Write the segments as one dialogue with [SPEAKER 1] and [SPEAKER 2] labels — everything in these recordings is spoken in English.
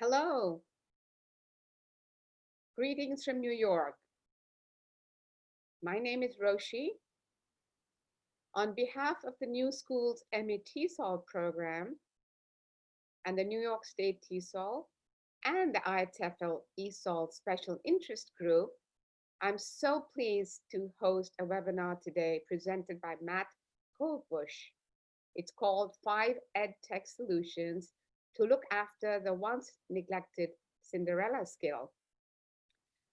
[SPEAKER 1] Hello, greetings from New York. My name is Roshi. On behalf of the New Schools MA TESOL program and the New York State TESOL and the ITFL ESOL Special Interest Group, I'm so pleased to host a webinar today presented by Matt Kolbusz. It's called 5 EdTech Solutions to Look After the Once Neglected Cinderella Skill.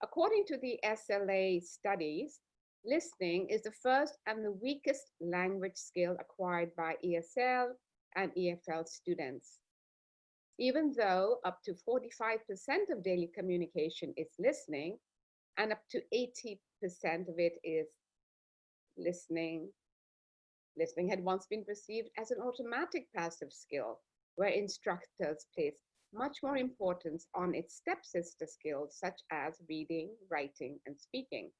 [SPEAKER 1] According to the SLA studies, listening is the first and the weakest language skill acquired by ESL and EFL students. Even though up to 45% of daily communication is listening, and up to 80% of it is listening, listening had once been perceived as an automatic passive skill, where instructors placed much more importance on its stepsister skills, such as reading, writing, and speaking.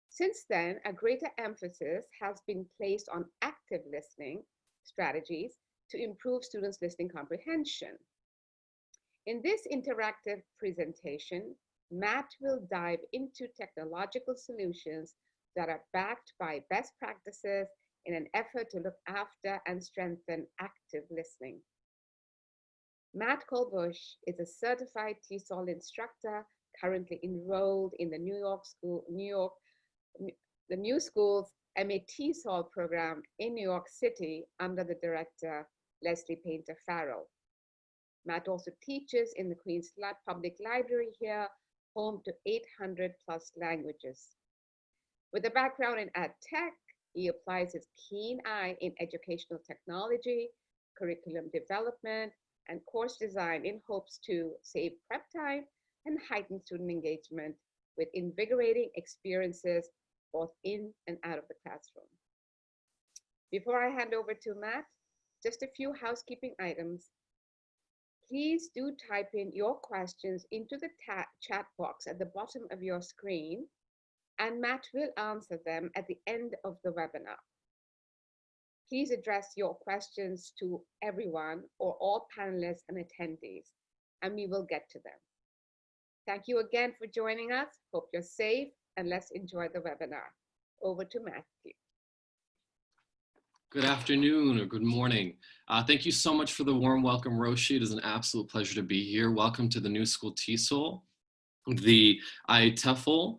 [SPEAKER 1] Since then, a greater emphasis has been placed on active listening strategies to improve students' listening comprehension. In this interactive presentation, Matt will dive into technological solutions that are backed by best practices in an effort to look after and strengthen active listening. Matt Kolbusz is a certified TESOL instructor currently enrolled in the the New Schools MA TESOL program in New York City under the director Leslie Painter Farrell. Matt also teaches in the Queens Public Library here, home to 800 plus languages. With a background in ed tech, he applies his keen eye in educational technology, curriculum development, and course design in hopes to save prep time and heighten student engagement with invigorating experiences both in and out of the classroom. Before I hand over to Matt, just a few housekeeping items. Please do type in your questions into the chat box at the bottom of your screen, and Matt will answer them at the end of the webinar. Please address your questions to everyone or all panelists and attendees, and we will get to them. Thank you again for joining us. Hope you're safe, and let's enjoy the webinar. Over to Matthew.
[SPEAKER 2] Good afternoon or good morning. Thank you so much for the warm welcome, Roshi. It is an absolute pleasure to be here. Welcome to the New School TESOL, the ITFL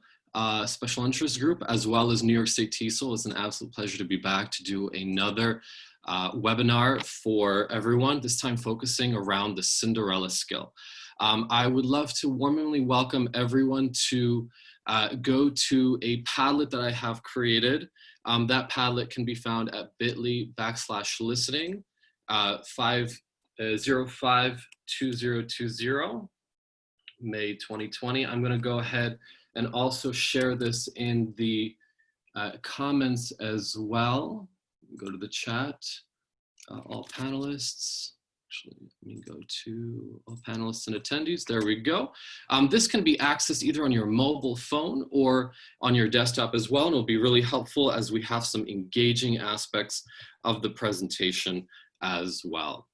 [SPEAKER 2] Special Interest Group, as well as New York State TESOL. It's an absolute pleasure to be back to do another webinar for everyone, this time focusing around the Cinderella skill. I would love to warmly welcome everyone to go to a Padlet that I have created. That Padlet can be found at bit.ly/listening 5052020, May 2020. I'm going to go ahead and also share this in the comments as well. Go to the chat, all panelists. Actually, let me go to all panelists and attendees. There we go. This can be accessed either on your mobile phone or on your desktop as well, and it'll be really helpful as we have some engaging aspects of the presentation as well.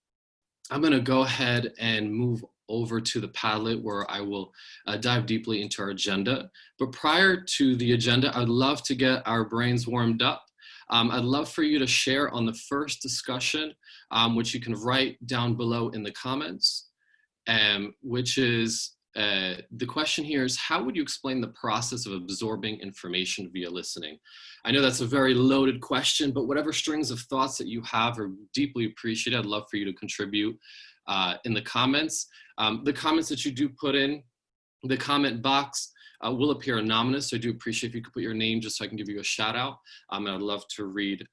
[SPEAKER 2] I'm going to go ahead and move over to the Padlet where I will dive deeply into our agenda. But prior to the agenda, I'd love to get our brains warmed up. I'd love for you to share on the first discussion, which you can write down below in the comments, which is, the question here is, how would you explain the process of absorbing information via listening? I know that's a very loaded question, but whatever strings of thoughts that you have are deeply appreciated. I'd love for you to contribute in the comments. The comments that you do put in the comment box will appear anonymous, so I do appreciate if you could put your name just so I can give you a shout out. And I'd love to read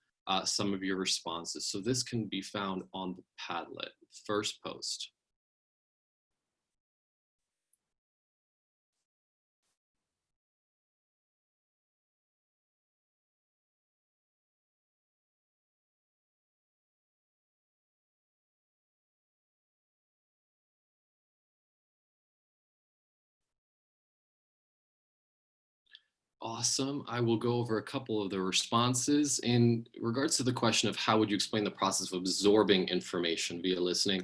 [SPEAKER 2] some of your responses. So this can be found on the Padlet, first post. Awesome. I will go over a couple of the responses. In regards to the question of how would you explain the process of absorbing information via listening,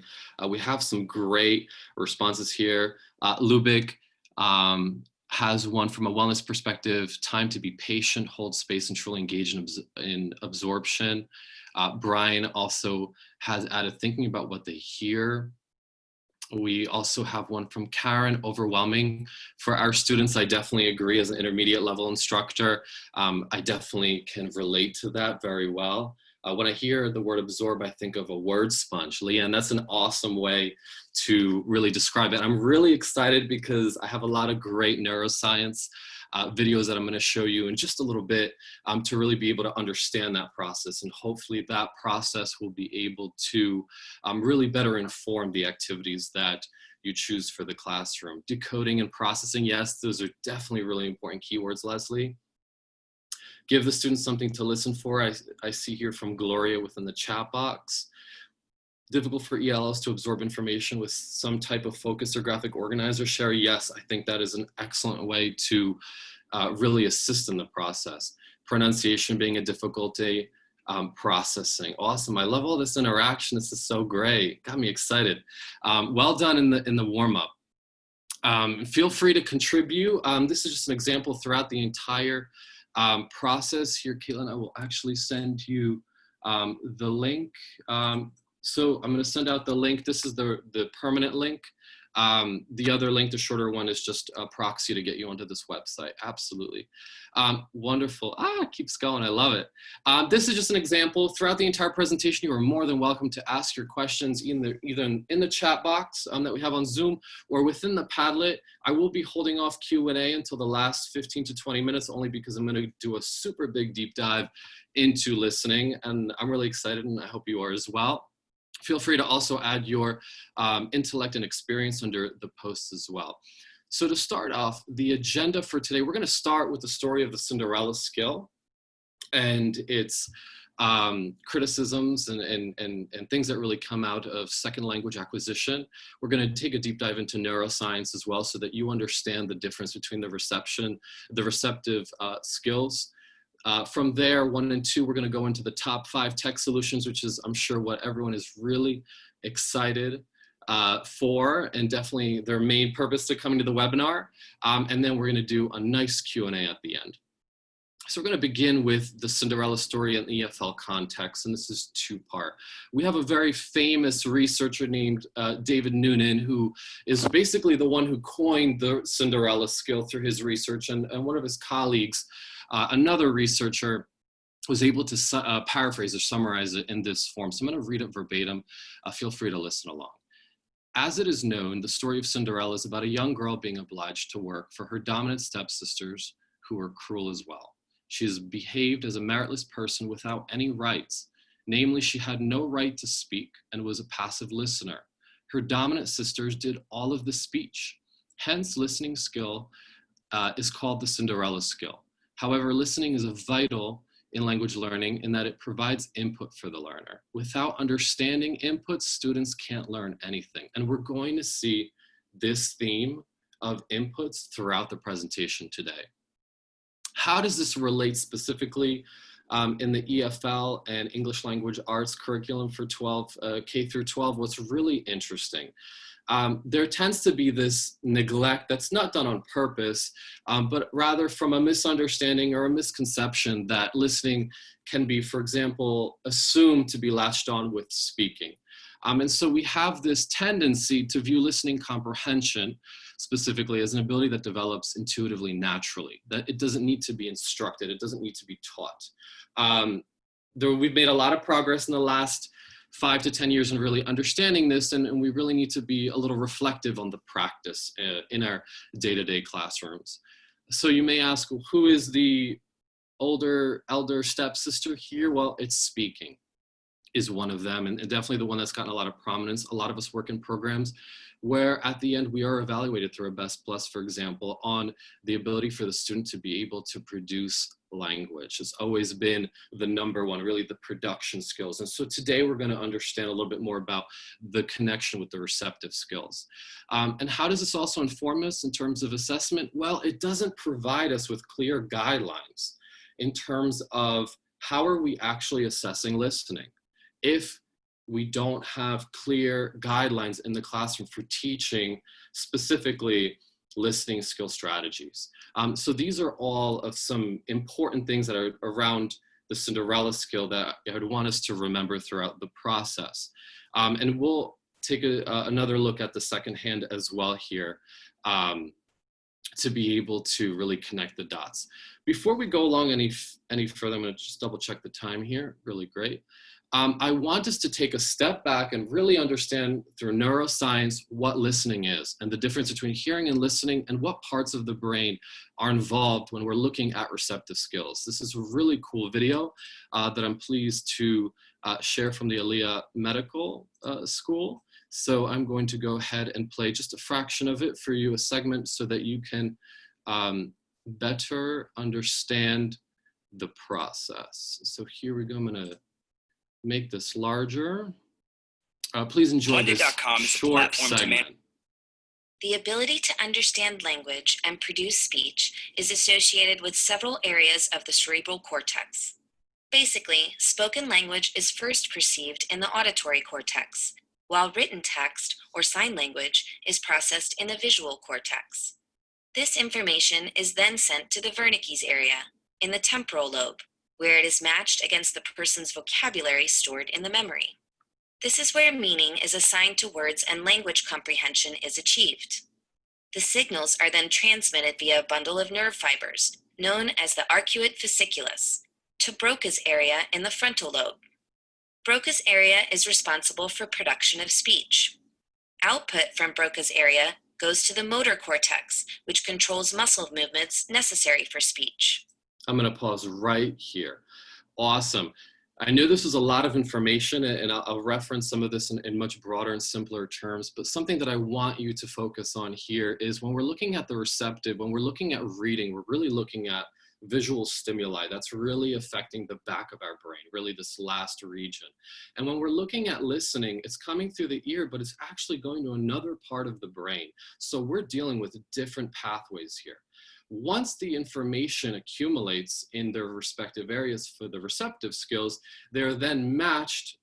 [SPEAKER 2] we have some great responses here. Lubick has one from a wellness perspective: time to be patient, hold space, and truly engage in absorption. Brian also has added thinking about what they hear. We also have one from Karen: overwhelming for our students. I definitely agree. As an intermediate level instructor, I definitely can relate to that very well. When I hear the word absorb, I think of a word sponge. Leanne, that's an awesome way to really describe it. I'm really excited because I have a lot of great neuroscience videos that I'm going to show you in just a little bit to really be able to understand that process. And hopefully that process will be able to really better inform the activities that you choose for the classroom. Decoding and processing, yes, those are definitely really important keywords, Leslie. Give the students something to listen for. I see here from Gloria within the chat box. Difficult for ELLs to absorb information with some type of focus or graphic organizer. Sherry, yes, I think that is an excellent way to really assist in the process. Pronunciation being a difficulty, processing. Awesome. I love all this interaction. This is so great. Got me excited. Well done in the warm-up. Feel free to contribute. This is just an example throughout the entire process here. Caitlin, I will actually send you the link. So I'm going to send out the link. This is the permanent link. The other link, the shorter one, is just a proxy to get you onto this website. Absolutely. Wonderful. It keeps going. I love it. This is just an example. Throughout the entire presentation, you are more than welcome to ask your questions either in the chat box that we have on Zoom or within the Padlet. I will be holding off Q&A until the last 15 to 20 minutes, only because I'm going to do a super big deep dive into listening. And I'm really excited, and I hope you are as well. Feel free to also add your intellect and experience under the posts as well. So to start off, the agenda for today, we're going to start with the story of the Cinderella skill and its criticisms and things that really come out of second language acquisition. We're going to take a deep dive into neuroscience as well, so that you understand the difference between the receptive skills. From there, 1 and 2, we're going to go into the top 5 tech solutions, which is, I'm sure, what everyone is really excited for, and definitely their main purpose to coming to the webinar. And then we're going to do a nice Q&A at the end. So we're going to begin with the Cinderella story in EFL context, and this is 2-part. We have a very famous researcher named David Noonan, who is basically the one who coined the Cinderella skill through his research, and one of his colleagues, another researcher, was able to paraphrase or summarize it in this form. So I'm going to read it verbatim. Feel free to listen along. As it is known, the story of Cinderella is about a young girl being obliged to work for her dominant stepsisters, who were cruel as well. She has behaved as a meritless person without any rights. Namely, she had no right to speak and was a passive listener. Her dominant sisters did all of the speech. Hence, listening skill is called the Cinderella skill. However, listening is vital in language learning in that it provides input for the learner. Without understanding input, students can't learn anything. And we're going to see this theme of inputs throughout the presentation today. How does this relate specifically in the EFL and English language arts curriculum for K through 12? What's really interesting, there tends to be this neglect that's not done on purpose, but rather from a misunderstanding or a misconception that listening can be, for example, assumed to be latched on with speaking. And so we have this tendency to view listening comprehension specifically as an ability that develops intuitively, naturally, that it doesn't need to be instructed, it doesn't need to be taught. We've made a lot of progress in the last 5 to 10 years in really understanding this, and we really need to be a little reflective on the practice in our day-to-day classrooms. So you may ask, well, who is the elder stepsister here? Well, it's speaking is one of them, and definitely the one that's gotten a lot of prominence. A lot of us work in programs where at the end we are evaluated through a Best Plus, for example, on the ability for the student to be able to produce language. It's always been the number one, really the production skills. And so today we're going to understand a little bit more about the connection with the receptive skills. And how does this also inform us in terms of assessment? Well, it doesn't provide us with clear guidelines in terms of how are we actually assessing listening. If we don't have clear guidelines in the classroom for teaching specifically listening skill strategies. So these are all of some important things that are around the Cinderella skill that I would want us to remember throughout the process. And we'll take another look at the second hand as well here to be able to really connect the dots. Before we go along any further, I'm gonna just double check the time here, really great. I want us to take a step back and really understand through neuroscience what listening is and the difference between hearing and listening and what parts of the brain are involved when we're looking at receptive skills. This is a really cool video that I'm pleased to share from the Aliyah Medical School. So I'm going to go ahead and play just a fraction of it for you, a segment, so that you can better understand the process. So here we go. I'm gonna make this larger. Please enjoy this short segment.
[SPEAKER 3] The ability to understand language and produce speech is associated with several areas of the cerebral cortex. Basically, spoken language is first perceived in the auditory cortex, while written text or sign language is processed in the visual cortex. This information is then sent to the Wernicke's area in the temporal lobe, where it is matched against the person's vocabulary stored in the memory. This is where meaning is assigned to words and language comprehension is achieved. The signals are then transmitted via a bundle of nerve fibers, known as the arcuate fasciculus, to Broca's area in the frontal lobe. Broca's area is responsible for production of speech. Output from Broca's area goes to the motor cortex, which controls muscle movements necessary for speech.
[SPEAKER 2] I'm going to pause right here. Awesome. I know this is a lot of information, and I'll reference some of this in much broader and simpler terms, but something that I want you to focus on here is when we're looking at the receptive, when we're looking at reading, we're really looking at visual stimuli. That's really affecting the back of our brain, really this last region. And when we're looking at listening, it's coming through the ear, but it's actually going to another part of the brain. So we're dealing with different pathways here. Once the information accumulates in their respective areas for the receptive skills, they're then matched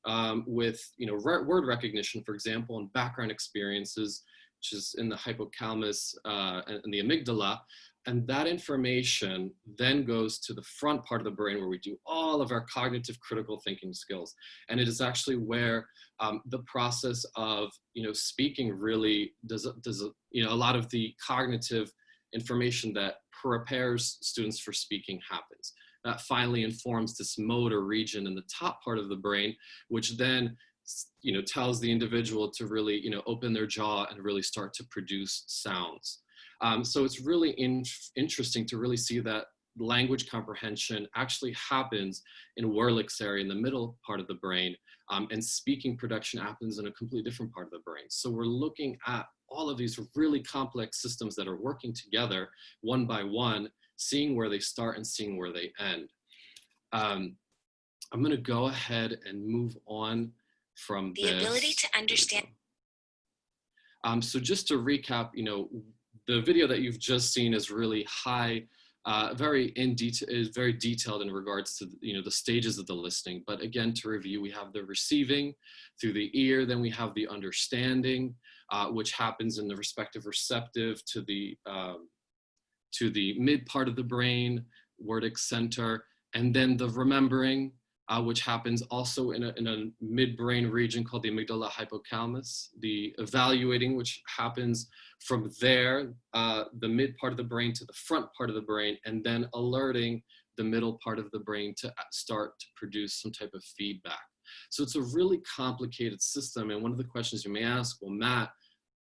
[SPEAKER 2] with word recognition, for example, and background experiences, which is in the hypothalamus and the amygdala. And that information then goes to the front part of the brain where we do all of our cognitive critical thinking skills. And it is actually where the process of speaking really does a lot of the cognitive information that prepares students for speaking happens. That finally informs this motor region in the top part of the brain, which then tells the individual to really open their jaw and really start to produce sounds. So it's really interesting to really see that language comprehension actually happens in Wernicke's area in the middle part of the brain, and speaking production happens in a completely different part of the brain. So we're looking at all of these really complex systems that are working together one by one, seeing where they start and seeing where they end. I'm going to go ahead and move on from
[SPEAKER 3] the ability to understand.
[SPEAKER 2] So just to recap, the video that you've just seen is really very detailed in regards to the stages of the listening. But again, to review, we have the receiving through the ear, then we have the understanding, which happens in the respective receptive to the mid part of the brain, Wernicke's center, and then the remembering, which happens also in a midbrain region called the amygdala hypothalamus, the evaluating, which happens from there, the mid part of the brain to the front part of the brain, and then alerting the middle part of the brain to start to produce some type of feedback. So it's a really complicated system. And one of the questions you may ask, well, Matt,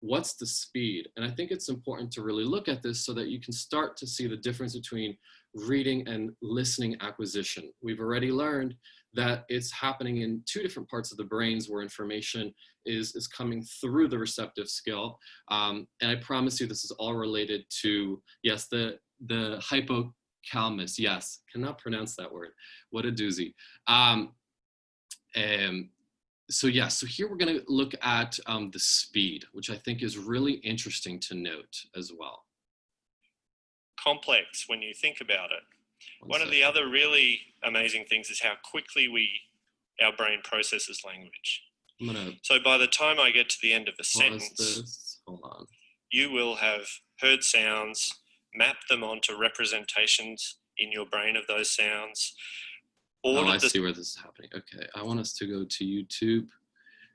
[SPEAKER 2] what's the speed? And I think it's important to really look at this so that you can start to see the difference between reading and listening acquisition. We've already learned that it's happening in two different parts of the brains where information is coming through the receptive skill. And I promise you this is all related to, yes, the Kalmus, yes. Cannot pronounce that word. What a doozy. So yeah, so here we're going to look at the speed, which I think is really interesting to note as well.
[SPEAKER 4] Complex when you think about it. One of the other really amazing things is how quickly our brain processes language. So by the time I get to the end of a sentence,
[SPEAKER 2] Hold on.
[SPEAKER 4] You will have heard sounds, mapped them onto representations in your brain of those sounds.
[SPEAKER 2] I see where this is happening. Okay, I want us to go to YouTube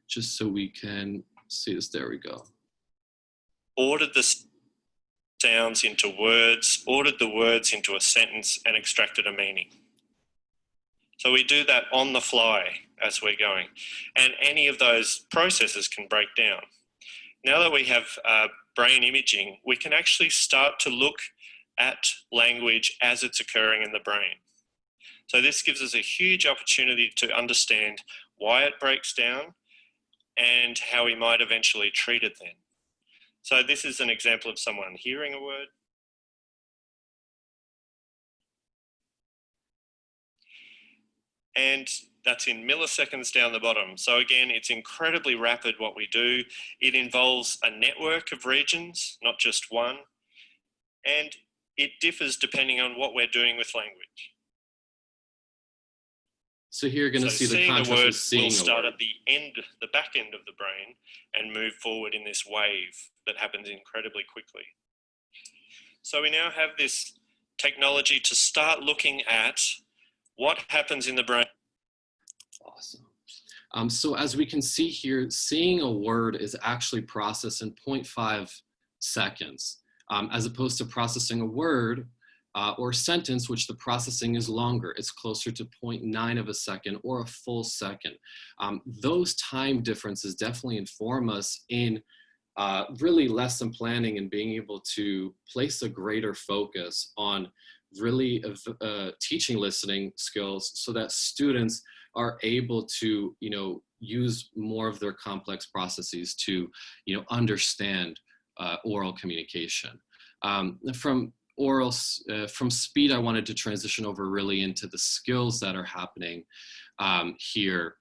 [SPEAKER 2] just so we can see this. There we go.
[SPEAKER 4] Ordered the sounds into words, ordered the words into a sentence, and extracted a meaning. So we do that on the fly as we're going. And any of those processes can break down. Now that we have brain imaging, we can actually start to look at language as it's occurring in the brain. So this gives us a huge opportunity to understand why it breaks down and how we might eventually treat it then. So this is an example of someone hearing a word. And that's in milliseconds down the bottom. So again, it's incredibly rapid what we do. It involves a network of regions, not just one. And it differs depending on what we're doing with language.
[SPEAKER 2] So here you're going to see the contrast with seeing a word.
[SPEAKER 4] Will start at the back end of the brain, and move forward in this wave that happens incredibly quickly. So we now have this technology to start looking at what happens in the brain.
[SPEAKER 2] Awesome. So as we can see here, seeing a word is actually processed in 0.5 seconds, as opposed to processing a word or sentence, which the processing is longer. It's closer to 0.9 of a second or a full second. Those time differences definitely inform us in really lesson planning and being able to place a greater focus on really teaching listening skills so that students are able to, use more of their complex processes to, understand oral communication. From speed, I wanted to transition over really into the skills that are happening here.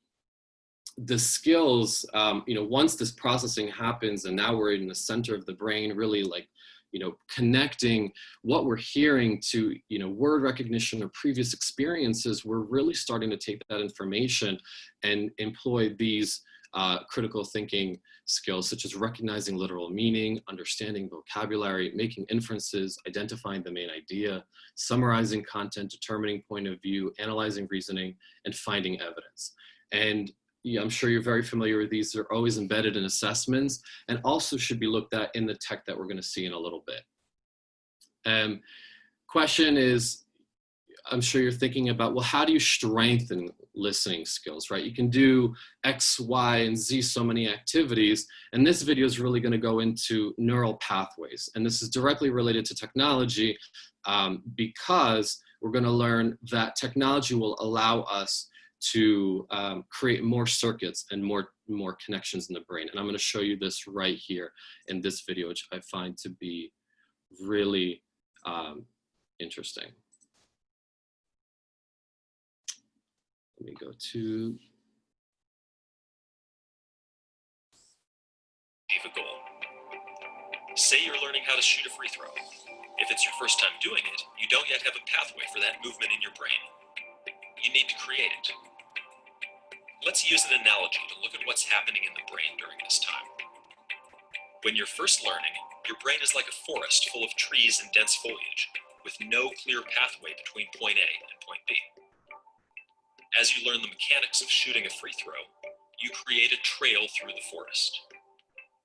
[SPEAKER 2] The skills, once this processing happens and now we're in the center of the brain, really connecting what we're hearing to, word recognition or previous experiences, we're really starting to take that information and employ these critical thinking skills, such as recognizing literal meaning, understanding vocabulary, making inferences, identifying the main idea, summarizing content, determining point of view, analyzing reasoning, and finding evidence. And I'm sure you're very familiar with these. They're always embedded in assessments and also should be looked at in the tech that we're going to see in a little bit. Question is, I'm sure you're thinking about, well, how do you strengthen listening skills, right? You can do X, Y, and Z, so many activities. And this video is really going to go into neural pathways. And this is directly related to technology because we're going to learn that technology will allow us to create more circuits and more connections in the brain. And I'm going to show you this right here in this video, which I find to be really interesting. Let me go to...
[SPEAKER 5] Achieve a goal. Say you're learning how to shoot a free throw. If it's your first time doing it, you don't yet have a pathway for that movement in your brain. You need to create it. Let's use an analogy to look at what's happening in the brain during this time. When you're first learning, your brain is like a forest full of trees and dense foliage, with no clear pathway between point A and point B. As you learn the mechanics of shooting a free throw, you create a trail through the forest.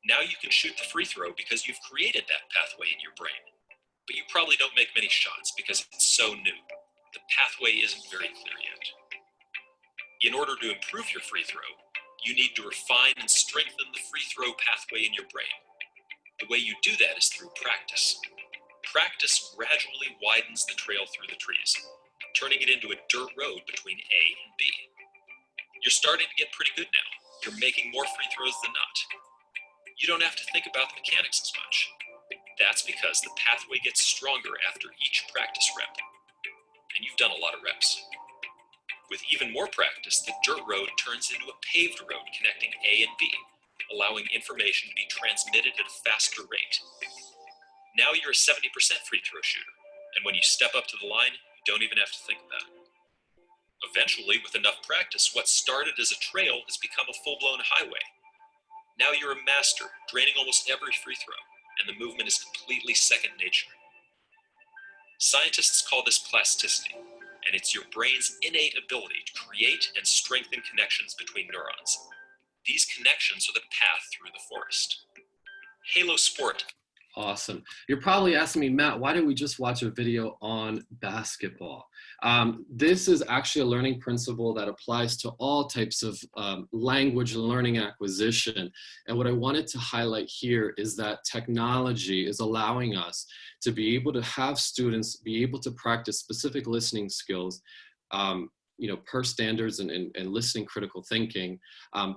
[SPEAKER 5] Now you can shoot the free throw because you've created that pathway in your brain, but you probably don't make many shots because it's so new. The pathway isn't very clear yet. In order to improve your free throw, you need to refine and strengthen the free throw pathway in your brain. The way you do that is through practice. Practice gradually widens the trail through the trees, turning it into a dirt road between A and B. You're starting to get pretty good now. You're making more free throws than not. You don't have to think about the mechanics as much. That's because the pathway gets stronger after each practice rep. and you've done a lot of reps. With even more practice, the dirt road turns into a paved road connecting A and B, allowing information to be transmitted at a faster rate. Now you're a 70% free throw shooter, and when you step up to the line, you don't even have to think about it. Eventually, with enough practice, what started as a trail has become a full-blown highway. Now you're a master, draining almost every free throw, and the movement is completely second nature. Scientists call this plasticity, and it's your brain's innate ability to create and strengthen connections between neurons. These connections are the path through the forest. Halo Sport.
[SPEAKER 2] Awesome. You're probably asking me, Matt, why didn't we just watch a video on basketball? This is actually a learning principle that applies to all types of language learning acquisition. And what I wanted to highlight here is that technology is allowing us to be able to have students be able to practice specific listening skills, per standards and listening critical thinking,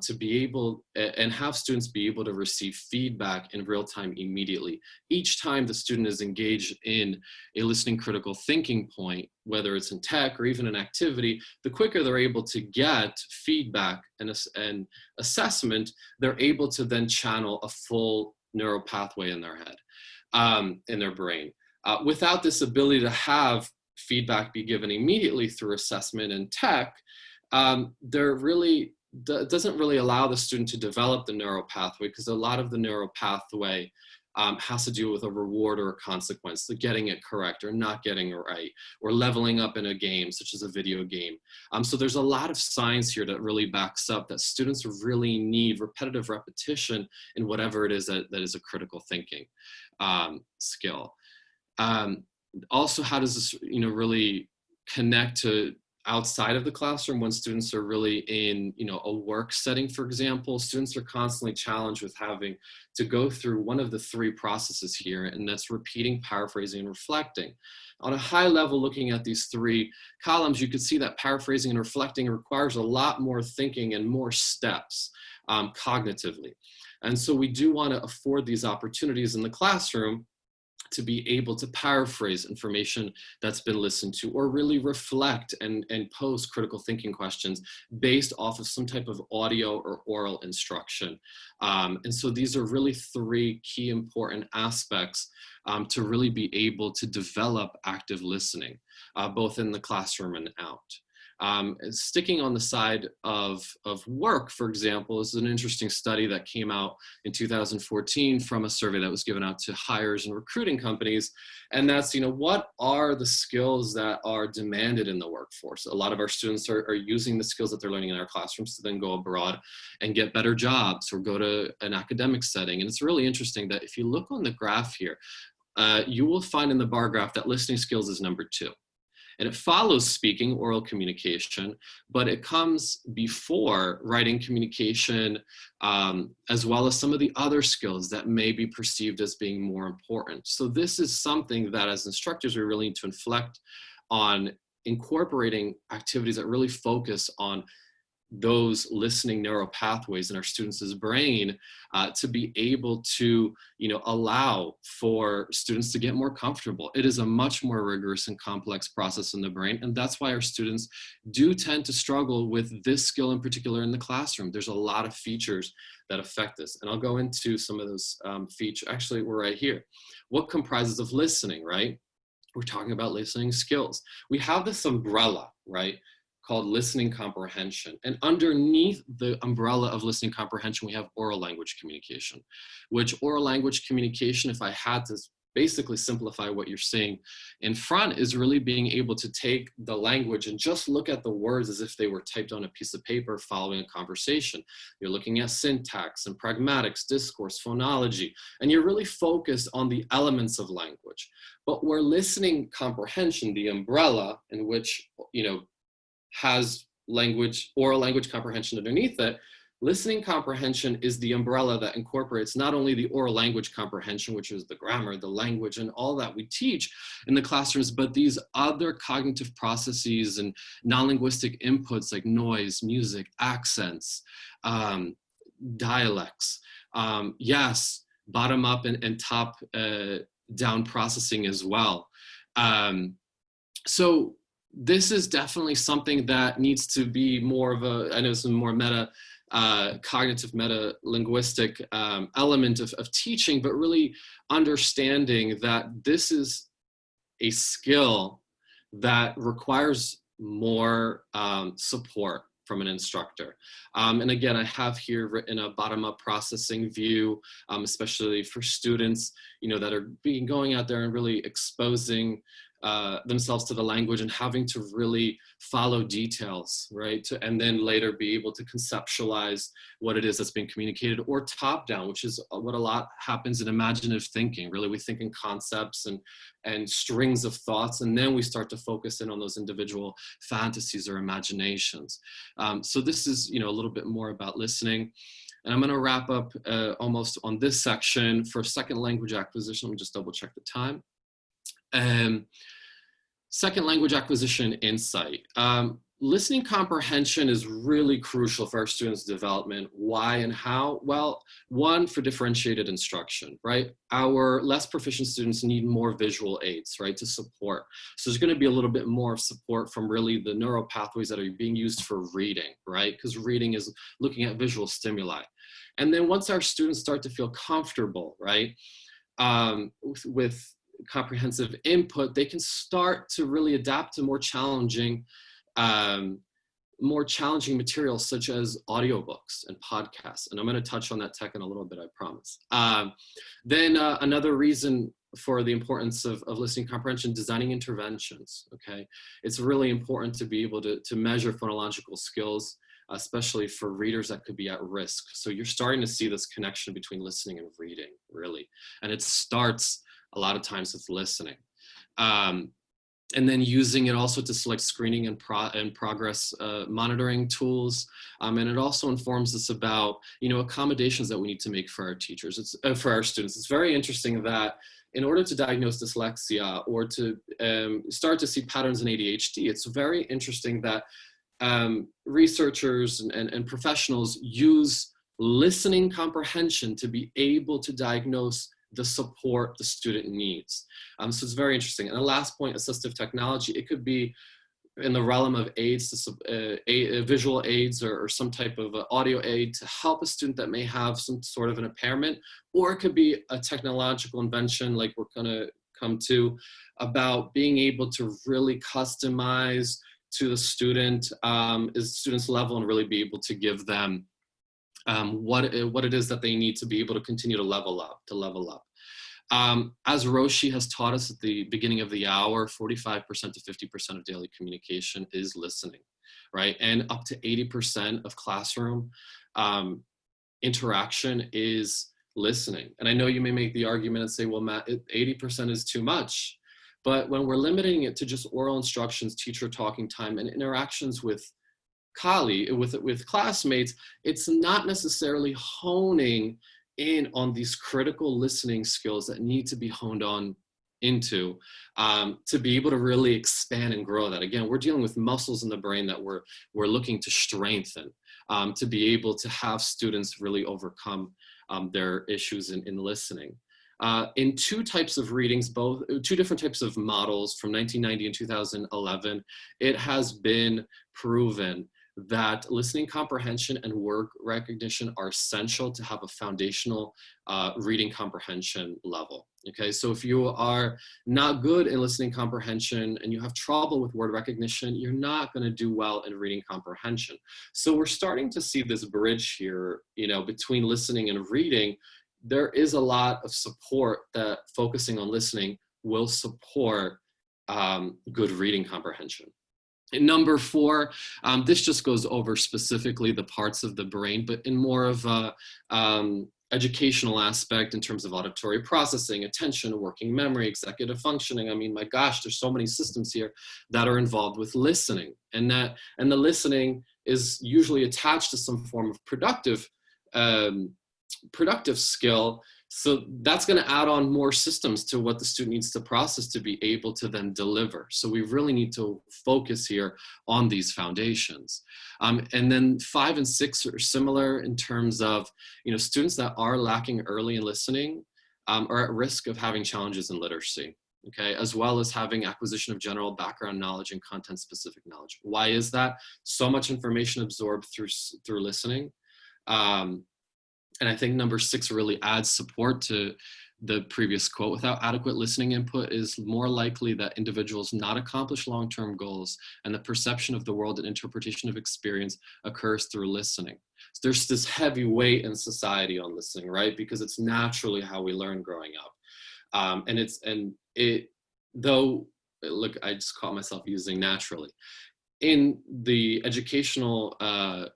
[SPEAKER 2] to be able and have students be able to receive feedback in real time immediately. Each time the student is engaged in a listening critical thinking point, whether it's in tech or even an activity, the quicker they're able to get feedback and assessment, they're able to then channel a full neural pathway in their head, in their brain. Without this ability to have feedback be given immediately through assessment and tech, there really doesn't really allow the student to develop the neural pathway, because a lot of the neural pathway has to do with a reward or a consequence, the getting it correct or not getting it right, or leveling up in a game, such as a video game. So there's a lot of science here that really backs up that students really need repetitive repetition in whatever it is that is a critical thinking skill. Also, how does this, really connect to outside of the classroom when students are really in, a work setting, for example? Students are constantly challenged with having to go through one of the three processes here, and that's repeating, paraphrasing, and reflecting. On a high level, looking at these three columns, you could see that paraphrasing and reflecting requires a lot more thinking and more steps cognitively. And so we do want to afford these opportunities in the classroom to be able to paraphrase information that's been listened to, or really reflect and pose critical thinking questions based off of some type of audio or oral instruction. And so these are really three key important aspects to really be able to develop active listening, both in the classroom and out. Sticking on the side of work, for example, is an interesting study that came out in 2014 from a survey that was given out to hires and recruiting companies. And that's, what are the skills that are demanded in the workforce? A lot of our students are using the skills that they're learning in our classrooms to then go abroad and get better jobs or go to an academic setting. And it's really interesting that if you look on the graph here, you will find in the bar graph that listening skills is number 2. And it follows speaking, oral communication, but it comes before writing communication, as well as some of the other skills that may be perceived as being more important. So this is something that as instructors, we really need to inflect on incorporating activities that really focus on those listening neural pathways in our students' brain, to be able to, allow for students to get more comfortable. It is a much more rigorous and complex process in the brain, and that's why our students do tend to struggle with this skill in particular in the classroom. There's a lot of features that affect this, and I'll go into some of those features. Actually, we're right here. What comprises of listening, right? We're talking about listening skills. We have this umbrella, right, called listening comprehension. And underneath the umbrella of listening comprehension, we have oral language communication, which oral language communication, if I had to basically simplify what you're seeing in front, is really being able to take the language and just look at the words as if they were typed on a piece of paper following a conversation. You're looking at syntax and pragmatics, discourse, phonology, and you're really focused on the elements of language. But where listening comprehension, the umbrella in which, has oral language comprehension underneath it, listening comprehension is the umbrella that incorporates not only the oral language comprehension, which is the grammar, the language, and all that we teach in the classrooms, but these other cognitive processes and non-linguistic inputs like noise, music, accents, dialects, yes, bottom up and top down processing as well. So this is definitely something that needs to be more of a, I know some more meta, cognitive meta linguistic element of teaching, but really understanding that this is a skill that requires more support from an instructor. And again, I have here written a bottom-up processing view, especially for students, that are going out there and really exposing themselves to the language and having to really follow details, right? And then later be able to conceptualize what it is that's being communicated, or top down, which is what a lot happens in imaginative thinking. Really, we think in concepts and strings of thoughts, and then we start to focus in on those individual fantasies or imaginations. So this is, a little bit more about listening. And I'm going to wrap up almost on this section for second language acquisition. Let me just double check the time. Second language acquisition insight. Listening comprehension is really crucial for our students' development. Why and how? Well, one, for differentiated instruction, right? Our less proficient students need more visual aids, right, to support. So there's going to be a little bit more support from really the neural pathways that are being used for reading, right? Because reading is looking at visual stimuli. And then once our students start to feel comfortable, right, with comprehensive input, they can start to really adapt to more challenging materials such as audiobooks and podcasts. And I'm going to touch on that tech in a little bit, I promise. Then another reason for the importance of listening comprehension, designing interventions, okay? It's really important to be able to measure phonological skills, especially for readers that could be at risk. So you're starting to see this connection between listening and reading, really. And it starts a lot of times with listening. And then using it also to select screening and progress monitoring tools. And it also informs us about, accommodations that we need to make for our teachers, for our students. It's very interesting that in order to diagnose dyslexia or to start to see patterns in ADHD, it's very interesting that researchers and professionals use listening comprehension to be able to diagnose the support the student needs. So it's very interesting. And the last point, assistive technology, it could be in the realm of aids, visual aids or some type of audio aid to help a student that may have some sort of an impairment, or it could be a technological invention like we're gonna come to, about being able to really customize to the student's level and really be able to give them what it is that they need to be able to continue to level up. As Roshi has taught us at the beginning of the hour, 45% to 50% of daily communication is listening, right? And up to 80% of classroom interaction is listening. And I know you may make the argument and say, well, Matt, 80% is too much. But when we're limiting it to just oral instructions, teacher talking time, and interactions with classmates, it's not necessarily honing in on these critical listening skills that need to be honed on into to be able to really expand and grow that. Again, we're dealing with muscles in the brain that we're looking to strengthen to be able to have students really overcome their issues in listening. In two types of readings, two different types of models from 1990 and 2011, it has been proven that listening comprehension and word recognition are essential to have a foundational reading comprehension level. Okay, so if you are not good in listening comprehension and you have trouble with word recognition, you're not going to do well in reading comprehension. So we're starting to see this bridge here, between listening and reading. There is a lot of support that focusing on listening will support good reading comprehension. And number 4, this just goes over specifically the parts of the brain, but in more of a educational aspect in terms of auditory processing, attention, working memory, executive functioning. I mean, my gosh, there's so many systems here that are involved with listening, and the listening is usually attached to some form of productive skill. So that's going to add on more systems to what the student needs to process to be able to then deliver. So we really need to focus here on these foundations. And then 5 and 6 are similar in terms of, students that are lacking early in listening are at risk of having challenges in literacy. okay, as well as having acquisition of general background knowledge and content-specific knowledge. Why is that? So much information absorbed through listening. And I think number 6 really adds support to the previous quote. Without adequate listening input, it is more likely that individuals not accomplish long-term goals, and the perception of the world and interpretation of experience occurs through listening. So there's this heavy weight in society on listening, right? Because it's naturally how we learn growing up. Though, look, I just caught myself using naturally. In the educational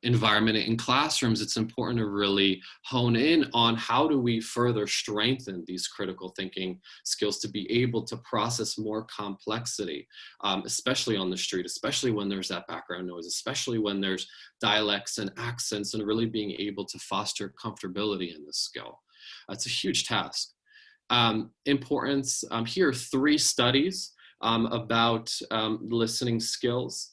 [SPEAKER 2] environment, in classrooms, it's important to really hone in on how do we further strengthen these critical thinking skills to be able to process more complexity, especially on the street, especially when there's that background noise, especially when there's dialects and accents, and really being able to foster comfortability in this skill. It's a huge task. Importance, here are 3 studies about listening skills.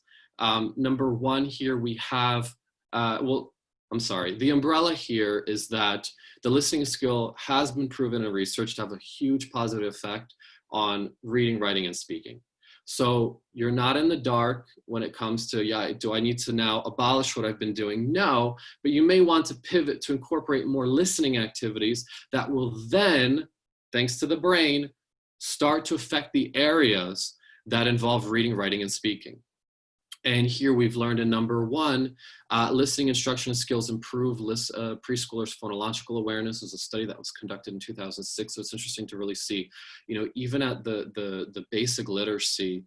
[SPEAKER 2] Number 1 here we have, the umbrella here is that the listening skill has been proven in research to have a huge positive effect on reading, writing, and speaking. So you're not in the dark when it comes to, do I need to now abolish what I've been doing? No, but you may want to pivot to incorporate more listening activities that will then, thanks to the brain, start to affect the areas that involve reading, writing, and speaking. And here we've learned in number 1, listening instruction skills improve preschoolers' phonological awareness. Is a study that was conducted in 2006. So it's interesting to really see, even at the basic literacy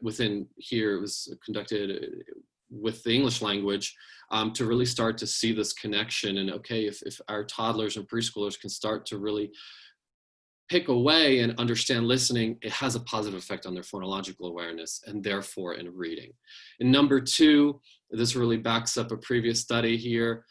[SPEAKER 2] within here, it was conducted with the English language to really start to see this connection. And okay, if our toddlers and preschoolers can start to really pick away and understand listening, it has a positive effect on their phonological awareness and therefore in reading. And number 2, this really backs up a previous study here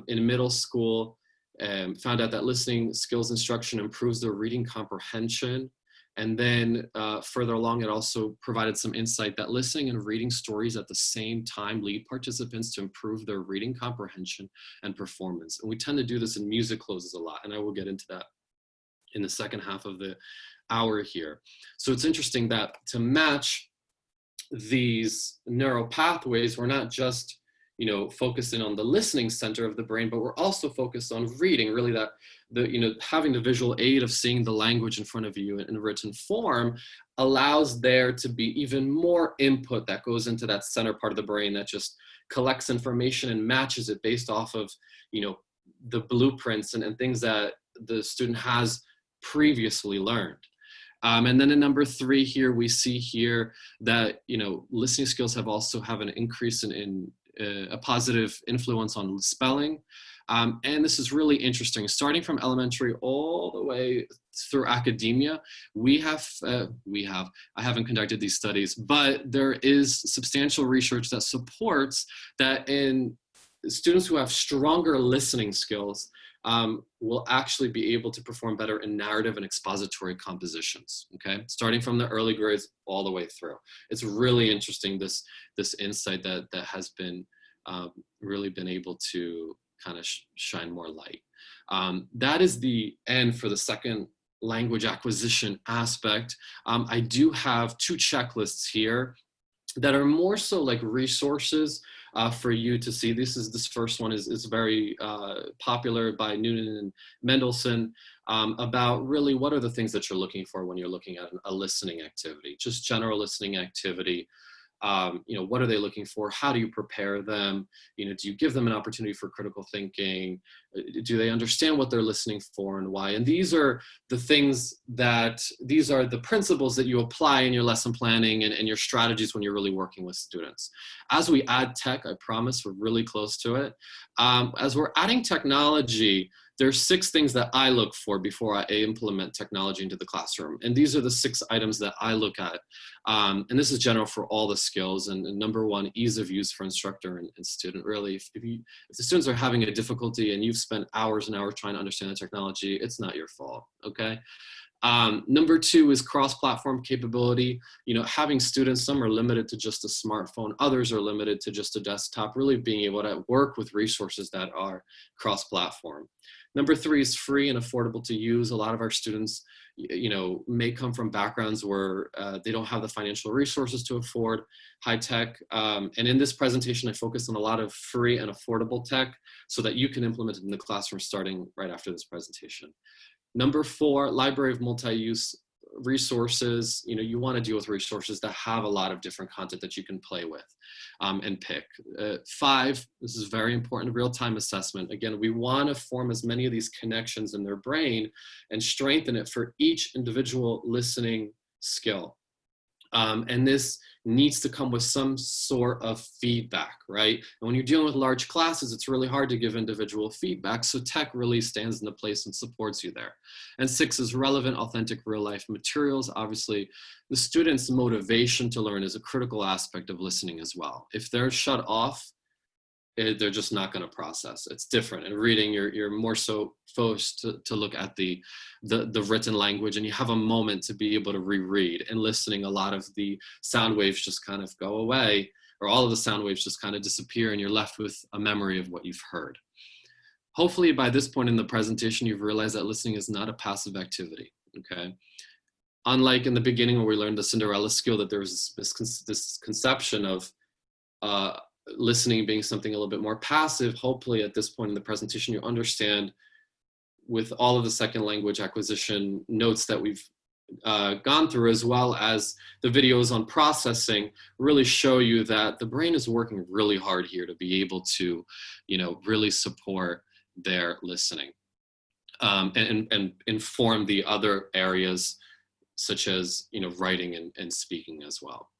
[SPEAKER 2] in middle school, found out that listening skills instruction improves their reading comprehension. And then further along, it also provided some insight that listening and reading stories at the same time lead participants to improve their reading comprehension and performance. And we tend to do this in music closes a lot, and I will get into that in the second half of the hour here. So it's interesting that to match these neural pathways, we're not just, focusing on the listening center of the brain, but we're also focused on reading, really that having the visual aid of seeing the language in front of you in written form allows there to be even more input that goes into that center part of the brain that just collects information and matches it based off of, the blueprints and things that the student has previously learned. And then in number 3 here, we see here that, listening skills have an increase in a positive influence on spelling. And this is really interesting. Starting from elementary all the way through academia, I haven't conducted these studies, but there is substantial research that supports that in students who have stronger listening skills, will actually be able to perform better in narrative and expository compositions, okay? Starting from the early grades all the way through. It's really interesting, this insight that has been really been able to kind of shine more light. That is the end for the second language acquisition aspect. I do have 2 checklists here that are more so like resources for you to see. This first one is very popular by Noonan and Mendelsohn about really what are the things that you're looking for when you're looking at a listening activity, just general listening activity. What are they looking for? How do you prepare them? Do you give them an opportunity for critical thinking? Do they understand what they're listening for and why? And these are the principles that you apply in your lesson planning and your strategies when you're really working with students. As we add tech, I promise we're really close to it. As we're adding technology, there's 6 things that I look for before I implement technology into the classroom. And these are the 6 items that I look at. And this is general for all the skills. And number 1, ease of use for instructor and student. Really, if the students are having a difficulty and you've spent hours and hours trying to understand the technology, it's not your fault, okay? Number two is cross-platform capability. You know, having students, some are limited to just a smartphone, others are limited to just a desktop, really being able to work with resources that are cross-platform. Number three is free and affordable to use. A lot of our students, you know, may come from backgrounds where they don't have the financial resources to afford high tech. And in this presentation, I focus on a lot of free and affordable tech so that you can implement it in the classroom starting right after this presentation. Number four, library of multi-use resources. You know, you want to deal with resources that have a lot of different content that you can play with and pick. Five, this is very important, real-time assessment. Again, we want to form as many of these connections in their brain and strengthen it for each individual listening skill. And this needs to come with some sort of feedback, right? And when you're dealing with large classes, it's really hard to give individual feedback. So tech really stands in the place and supports you there. And six is relevant, authentic, real life materials. Obviously, the student's motivation to learn is a critical aspect of listening as well. If they're shut off, they're just not going to process. It's different. In reading, you're more so forced to look at the written language, and you have a moment to be able to reread. And listening, a lot of the sound waves just kind of go away, or all of the sound waves just kind of disappear, and you're left with a memory of what you've heard. Hopefully by this point in the presentation, you've realized that listening is not a passive activity, okay? Unlike in the beginning where we learned the Cinderella skill, that there was this conception of listening being something a little bit more passive. Hopefully at this point in the presentation, you understand with all of the second language acquisition notes that we've gone through, as well as the videos on processing, really show you that the brain is working really hard here to be able to, you know, really support their listening and inform the other areas such as, you know, writing and speaking as well.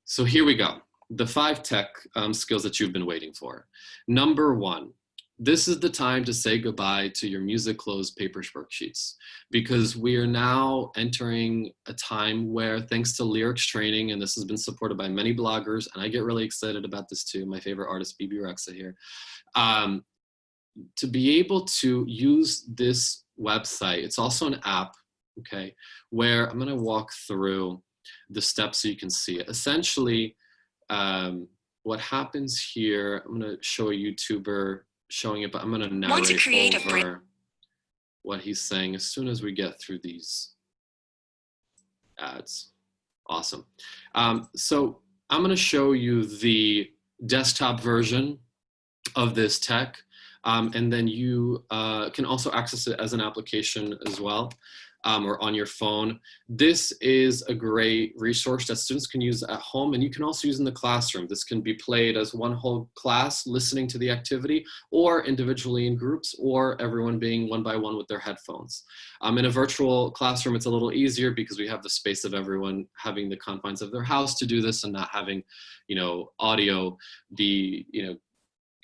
[SPEAKER 2] So here we go. The 5 tech skills that you've been waiting for. Number 1, this is the time to say goodbye to your music closed paper worksheets, because we are now entering a time where, thanks to lyrics training, and this has been supported by many bloggers, and I get really excited about this too, my favorite artist, BB Rexa here, to be able to use this website. It's also an app, okay, where I'm gonna walk through the steps so you can see it. Essentially, what happens here, I'm going to show a YouTuber showing it, but I'm going to narrate over what he's saying as soon as we get through these ads. Awesome. So I'm going to show you the desktop version of this tech, and then you can also access it as an application as well. Or on your phone. This is a great resource that students can use at home, and you can also use in the classroom. This can be played as one whole class listening to the activity, or individually in groups, or everyone being one by one with their headphones. In a virtual classroom, it's a little easier because we have the space of everyone having the confines of their house to do this and not having, you know, audio be, you know,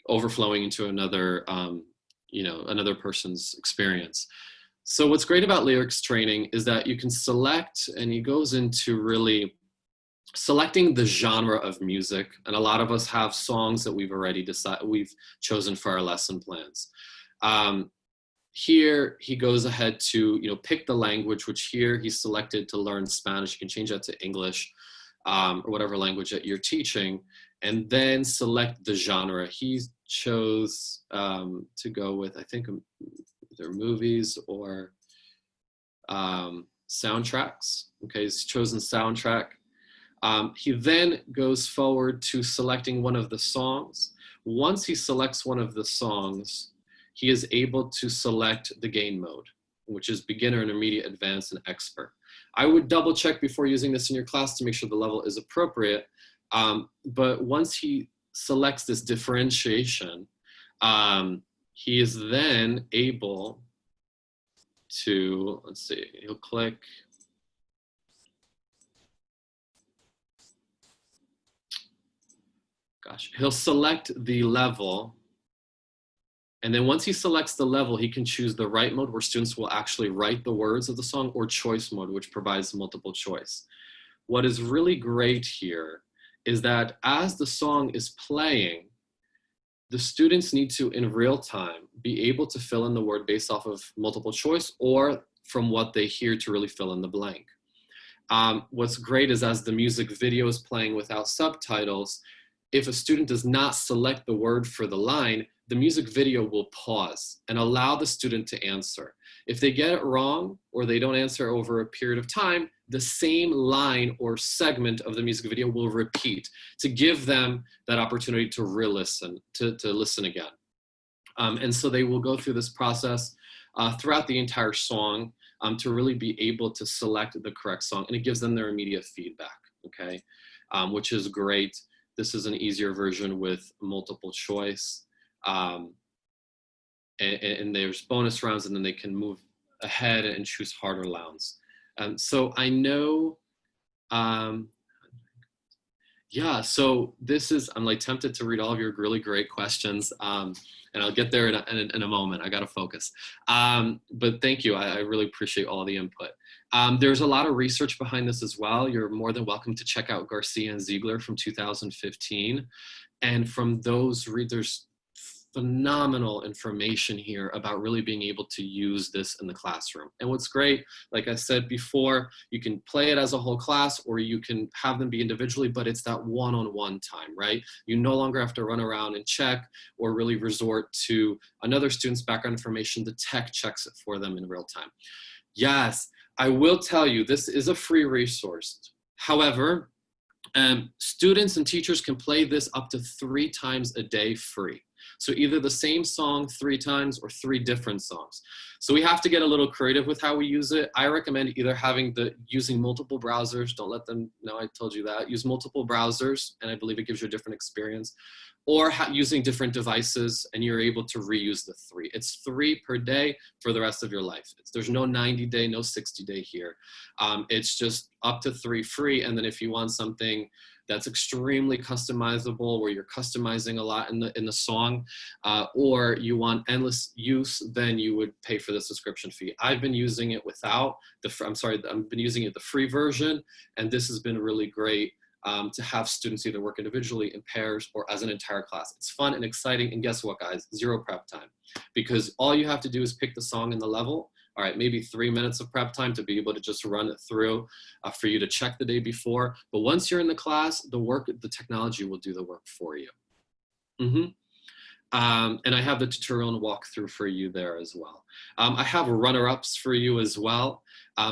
[SPEAKER 2] overflowing into another, you know, another person's experience. So what's great about lyrics training is that you can select, and he goes into really selecting the genre of music. And a lot of us have songs that we've already we've chosen for our lesson plans. Here he goes ahead to, you know, pick the language, which here he selected to learn Spanish. You can change that to English or whatever language that you're teaching, and then select the genre. He chose to go with, I think, either movies or soundtracks. Okay, he's chosen soundtrack. He then goes forward to selecting one of the songs. Once he selects one of the songs, he is able to select the gain mode, which is beginner, intermediate, advanced, and expert. I would double check before using this in your class to make sure the level is appropriate. But once he selects this differentiation, he is then able to, let's see, he'll click. Gosh, he'll select the level. And then once he selects the level, he can choose the write mode, where students will actually write the words of the song, or choice mode, which provides multiple choice. What is really great here is that as the song is playing, the students need to, in real time, be able to fill in the word based off of multiple choice or from what they hear to really fill in the blank. What's great is as the music video is playing without subtitles, if a student does not select the word for the line, the music video will pause and allow the student to answer. If they get it wrong or they don't answer over a period of time, the same line or segment of the music video will repeat to give them that opportunity to re-listen, to listen again. And so they will go through this process throughout the entire song to really be able to select the correct song, and it gives them their immediate feedback, okay? Which is great. This is an easier version with multiple choice. And there's bonus rounds, and then they can move ahead and choose harder rounds. So I know, yeah, so this is, I'm like tempted to read all of your really great questions, and I'll get there in a moment. I gotta focus. But thank you, I really appreciate all the input. There's a lot of research behind this as well. You're more than welcome to check out Garcia and Ziegler from 2015. And from those, there's phenomenal information here about really being able to use this in the classroom. And what's great, like I said before, you can play it as a whole class or you can have them be individually, but it's that one-on-one time, right? You no longer have to run around and check or really resort to another student's background information. The tech checks it for them in real time. Yes, I will tell you, this is a free resource. However, students and teachers can play this up to 3 times a day free. So either the same song 3 times or 3 different songs. So we have to get a little creative with how we use it. I recommend either using multiple browsers. Don't let them know I told you that. Use multiple browsers, and I believe it gives you a different experience. Or using different devices, and you're able to reuse the 3. It's 3 per day for the rest of your life. There's no 90-day, no 60-day here. It's just up to 3 free, and then if you want something that's extremely customizable, where you're customizing a lot in the song, or you want endless use, then you would pay for the subscription fee. I've been using it without I've been using it the free version, and this has been really great to have students either work individually, in pairs, or as an entire class. It's fun and exciting, and guess what, guys? 0 prep time, because all you have to do is pick the song and the level. All right, maybe 3 minutes of prep time to be able to just run it through for you to check the day before. But once you're in the class, the technology will do the work for you. And I have the tutorial and walkthrough for you there as well. I have runner-ups for you as well.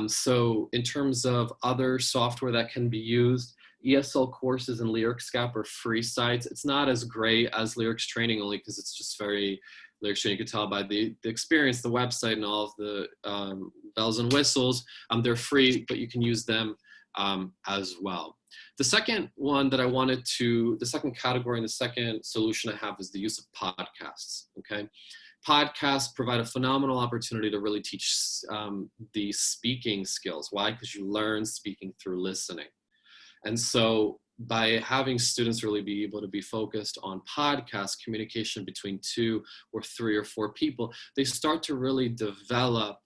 [SPEAKER 2] So in terms of other software that can be used, ESL courses and LyricsGap are free sites. It's not as great as Lyrics Training, only because it's just very Lyrics Training. You can tell by the experience, the website, and all of the bells and whistles. They're free, but you can use them as well. The second one that the second category and the second solution I have is the use of podcasts, okay? Podcasts provide a phenomenal opportunity to really teach the speaking skills. Why? Because you learn speaking through listening. And so by having students really be able to be focused on podcast communication between 2 or 3 or 4 people, they start to really develop,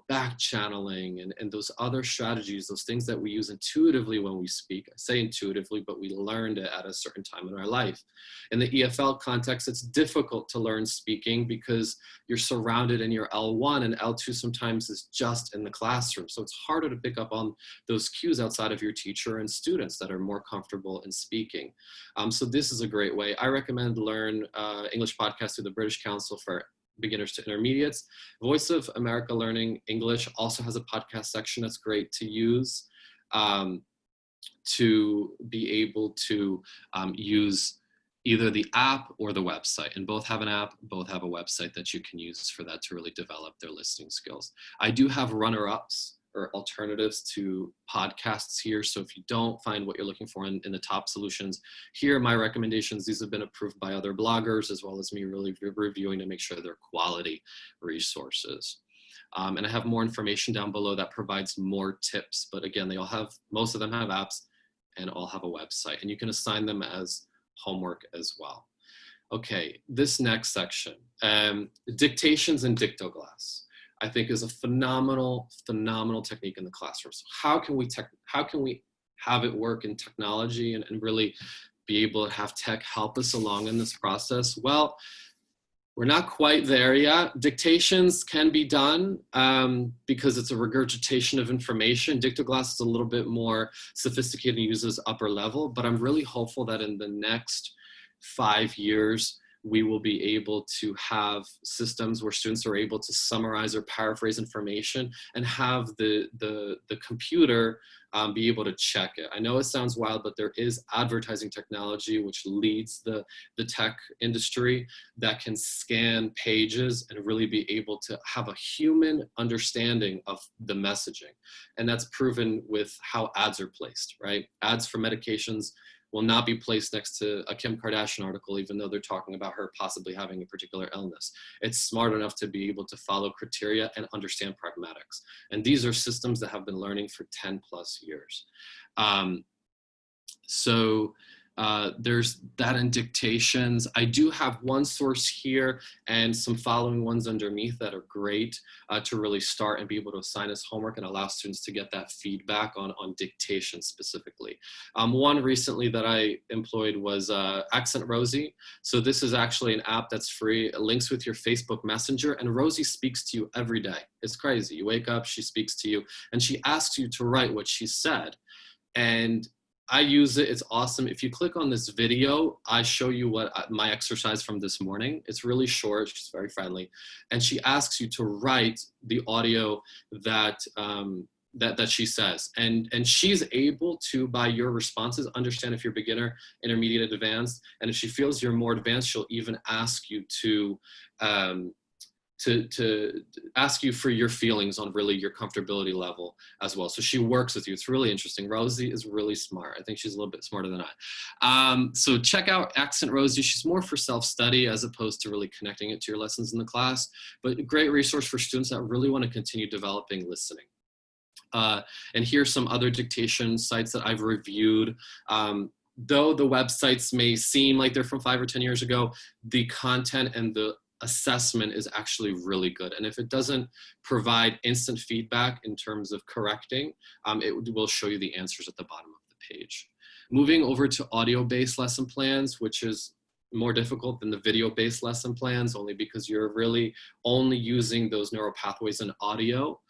[SPEAKER 2] back channeling and those other strategies, those things that we use intuitively when we speak. I say intuitively, but we learned it at a certain time in our life. In the EFL context, it's difficult to learn speaking because you're surrounded in your L1, and L2 sometimes is just in the classroom. So it's harder to pick up on those cues outside of your teacher and students that are more comfortable in speaking. So this is a great way. I recommend learn English podcasts through the British Council for Beginners to Intermediates. Voice of America Learning English also has a podcast section that's great to use to be able to use either the app or the website. And both have an app, both have a website that you can use for that to really develop their listening skills. I do have runner-ups or alternatives to podcasts here. So if you don't find what you're looking for in the top solutions, here are my recommendations. These have been approved by other bloggers, as well as me really reviewing to make sure they're quality resources. And I have more information down below that provides more tips. But again, most of them have apps and all have a website, and you can assign them as homework as well. Okay, this next section, dictations and dictoglass, I think is a phenomenal technique in the classroom. So how can we have it work in technology and really be able to have tech help us along in this process? Well, We're not quite there yet. Dictations can be done because it's a regurgitation of information. Dictoglass is a little bit more sophisticated and uses upper level, but I'm really hopeful that in the next 5 years, we will be able to have systems where students are able to summarize or paraphrase information and have the computer be able to check it. I know it sounds wild, but there is advertising technology which leads the tech industry that can scan pages and really be able to have a human understanding of the messaging. And that's proven with how ads are placed, right? Ads for medications will not be placed next to a Kim Kardashian article, even though they're talking about her possibly having a particular illness. It's smart enough to be able to follow criteria and understand pragmatics. And these are systems that have been learning for 10 plus years. There's that in dictations. I do have one source here and some following ones underneath that are great to really start and be able to assign as homework and allow students to get that feedback on dictation specifically. One recently that I employed was Accent Rosie. So this is actually an app that's free. It links with your Facebook Messenger, and Rosie speaks to you every day. It's crazy. You wake up, she speaks to you, and she asks you to write what she said. And I use it, it's awesome. If you click on this video, I show you what my exercise from this morning. It's really short, she's very friendly. And she asks you to write the audio that, that she says. And she's able to, by your responses, understand if you're beginner, intermediate, advanced. And if she feels you're more advanced, she'll even ask you to ask you for your feelings on really your comfortability level as well. So she works with you. It's really interesting. Rosie is really smart. I think she's a little bit smarter than I. So check out Accent Rosie. She's more for self-study as opposed to really connecting it to your lessons in the class, but a great resource for students that really want to continue developing listening. And here's some other dictation sites that I've reviewed. Though the websites may seem like they're from 5 or 10 years ago, the content and the assessment is actually really good. And if it doesn't provide instant feedback in terms of correcting, it will show you the answers at the bottom of the page. Moving over to audio-based lesson plans, which is more difficult than the video-based lesson plans, only because you're really only using those neural pathways in audio.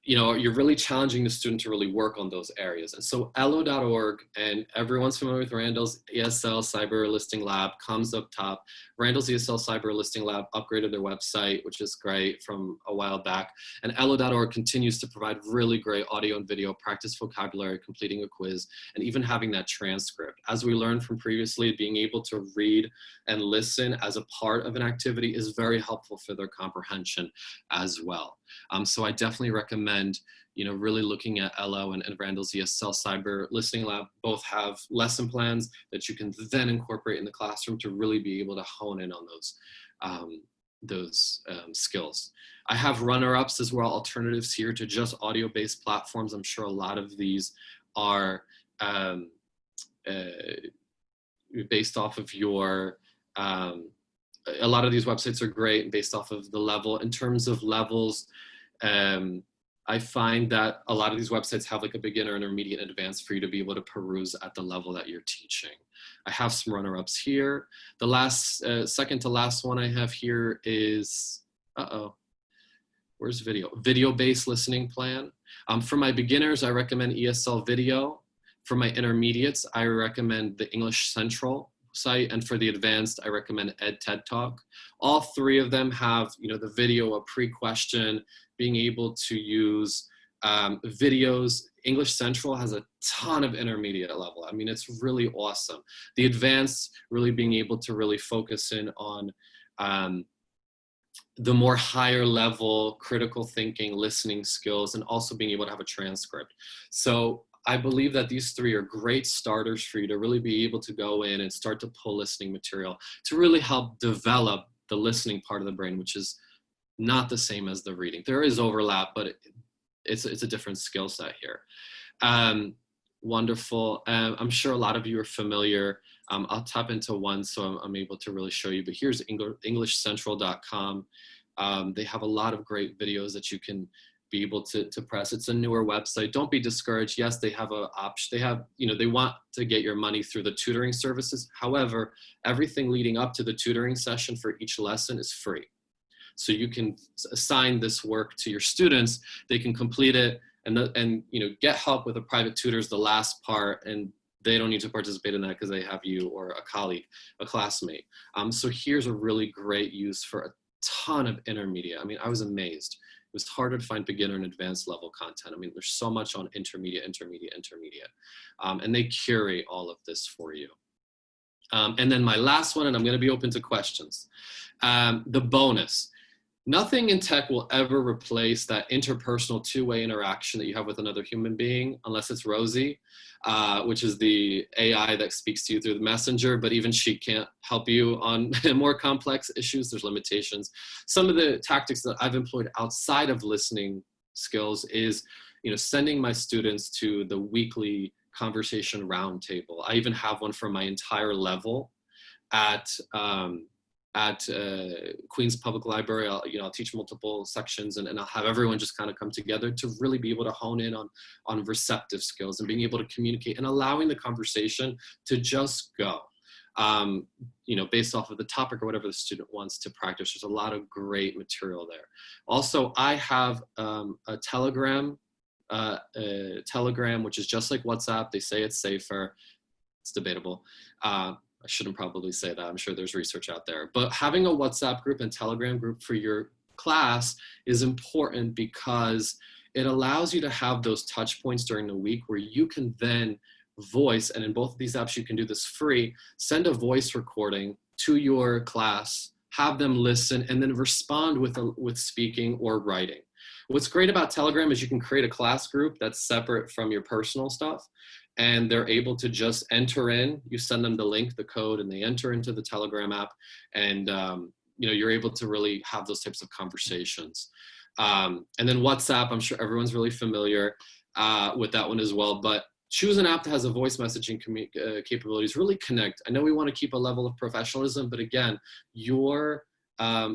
[SPEAKER 2] You're really challenging the student to really work on those areas. And so elo.org, and everyone's familiar with Randall's ESL Cyber Listing Lab, comes up top. Randall's ESL Cyber Listing Lab upgraded their website, which is great, from a while back. And elo.org continues to provide really great audio and video, practice vocabulary, completing a quiz, and even having that transcript. As we learned from previously, being able to read and listen as a part of an activity is very helpful for their comprehension as well. So I definitely recommend, really looking at Elo and Randall's ESL Cyber Listening Lab. Both have lesson plans that you can then incorporate in the classroom to really be able to hone in on those skills. I have runner-ups as well, alternatives here to just audio-based platforms. I'm sure a lot of these are based off of your, a lot of these websites are great based off of the level. In terms of levels, I find that a lot of these websites have like a beginner, intermediate, and advanced for you to be able to peruse at the level that you're teaching. I have some runner-ups here. The last, second to last one I have here is, where's video? Video-based listening plan. For my beginners, I recommend ESL Video. For my intermediates, I recommend the English Central site, and for the advanced, I recommend EdTED Talk. All three of them have, the video, a pre-question, being able to use videos. English Central has a ton of intermediate level. I mean, it's really awesome. The advanced, really being able to really focus in on the more higher level critical thinking, listening skills, and also being able to have a transcript. So I believe that these three are great starters for you to really be able to go in and start to pull listening material to really help develop the listening part of the brain, which is not the same as the reading. There is overlap, but it's a different skill set here. Wonderful. I'm sure a lot of you are familiar. I'll tap into one so I'm able to really show you, but here's EnglishCentral.com. They have a lot of great videos that you can be able to press. It's a newer website. Don't be discouraged. Yes, they have a option. They have, they want to get your money through the tutoring services. However, everything leading up to the tutoring session for each lesson is free. So you can assign this work to your students. They can complete it and get help with a private tutor is the last part, and they don't need to participate in that because they have you or a colleague, a classmate. So here's a really great use for a ton of intermediate. I mean, I was amazed. It was harder to find beginner and advanced level content. I mean, there's so much on intermediate. And they curate all of this for you. And then my last one, and I'm going to be open to questions. The bonus. Nothing in tech will ever replace that interpersonal two-way interaction that you have with another human being, unless it's Rosie, which is the AI that speaks to you through the messenger, but even she can't help you on more complex issues. There's limitations. Some of the tactics that I've employed outside of listening skills is, sending my students to the weekly conversation roundtable. I even have one for my entire level at Queens Public Library. I'll teach multiple sections and I'll have everyone just kind of come together to really be able to hone in on receptive skills and being able to communicate and allowing the conversation to just go, based off of the topic or whatever the student wants to practice. There's a lot of great material there. Also, I have a Telegram, which is just like WhatsApp. They say it's safer. It's debatable. I shouldn't probably say that. I'm sure there's research out there. But having a WhatsApp group and Telegram group for your class is important because it allows you to have those touch points during the week where you can then voice, and in both of these apps you can do this free, send a voice recording to your class, have them listen, and then respond with speaking or writing. What's great about Telegram is you can create a class group that's separate from your personal stuff. And they're able to just enter in, you send them the link, the code, and they enter into the Telegram app. And, you're able to really have those types of conversations. And then WhatsApp, I'm sure everyone's really familiar with that one as well. But choose an app that has a voice messaging capabilities, really connect. I know we want to keep a level of professionalism, but again, you're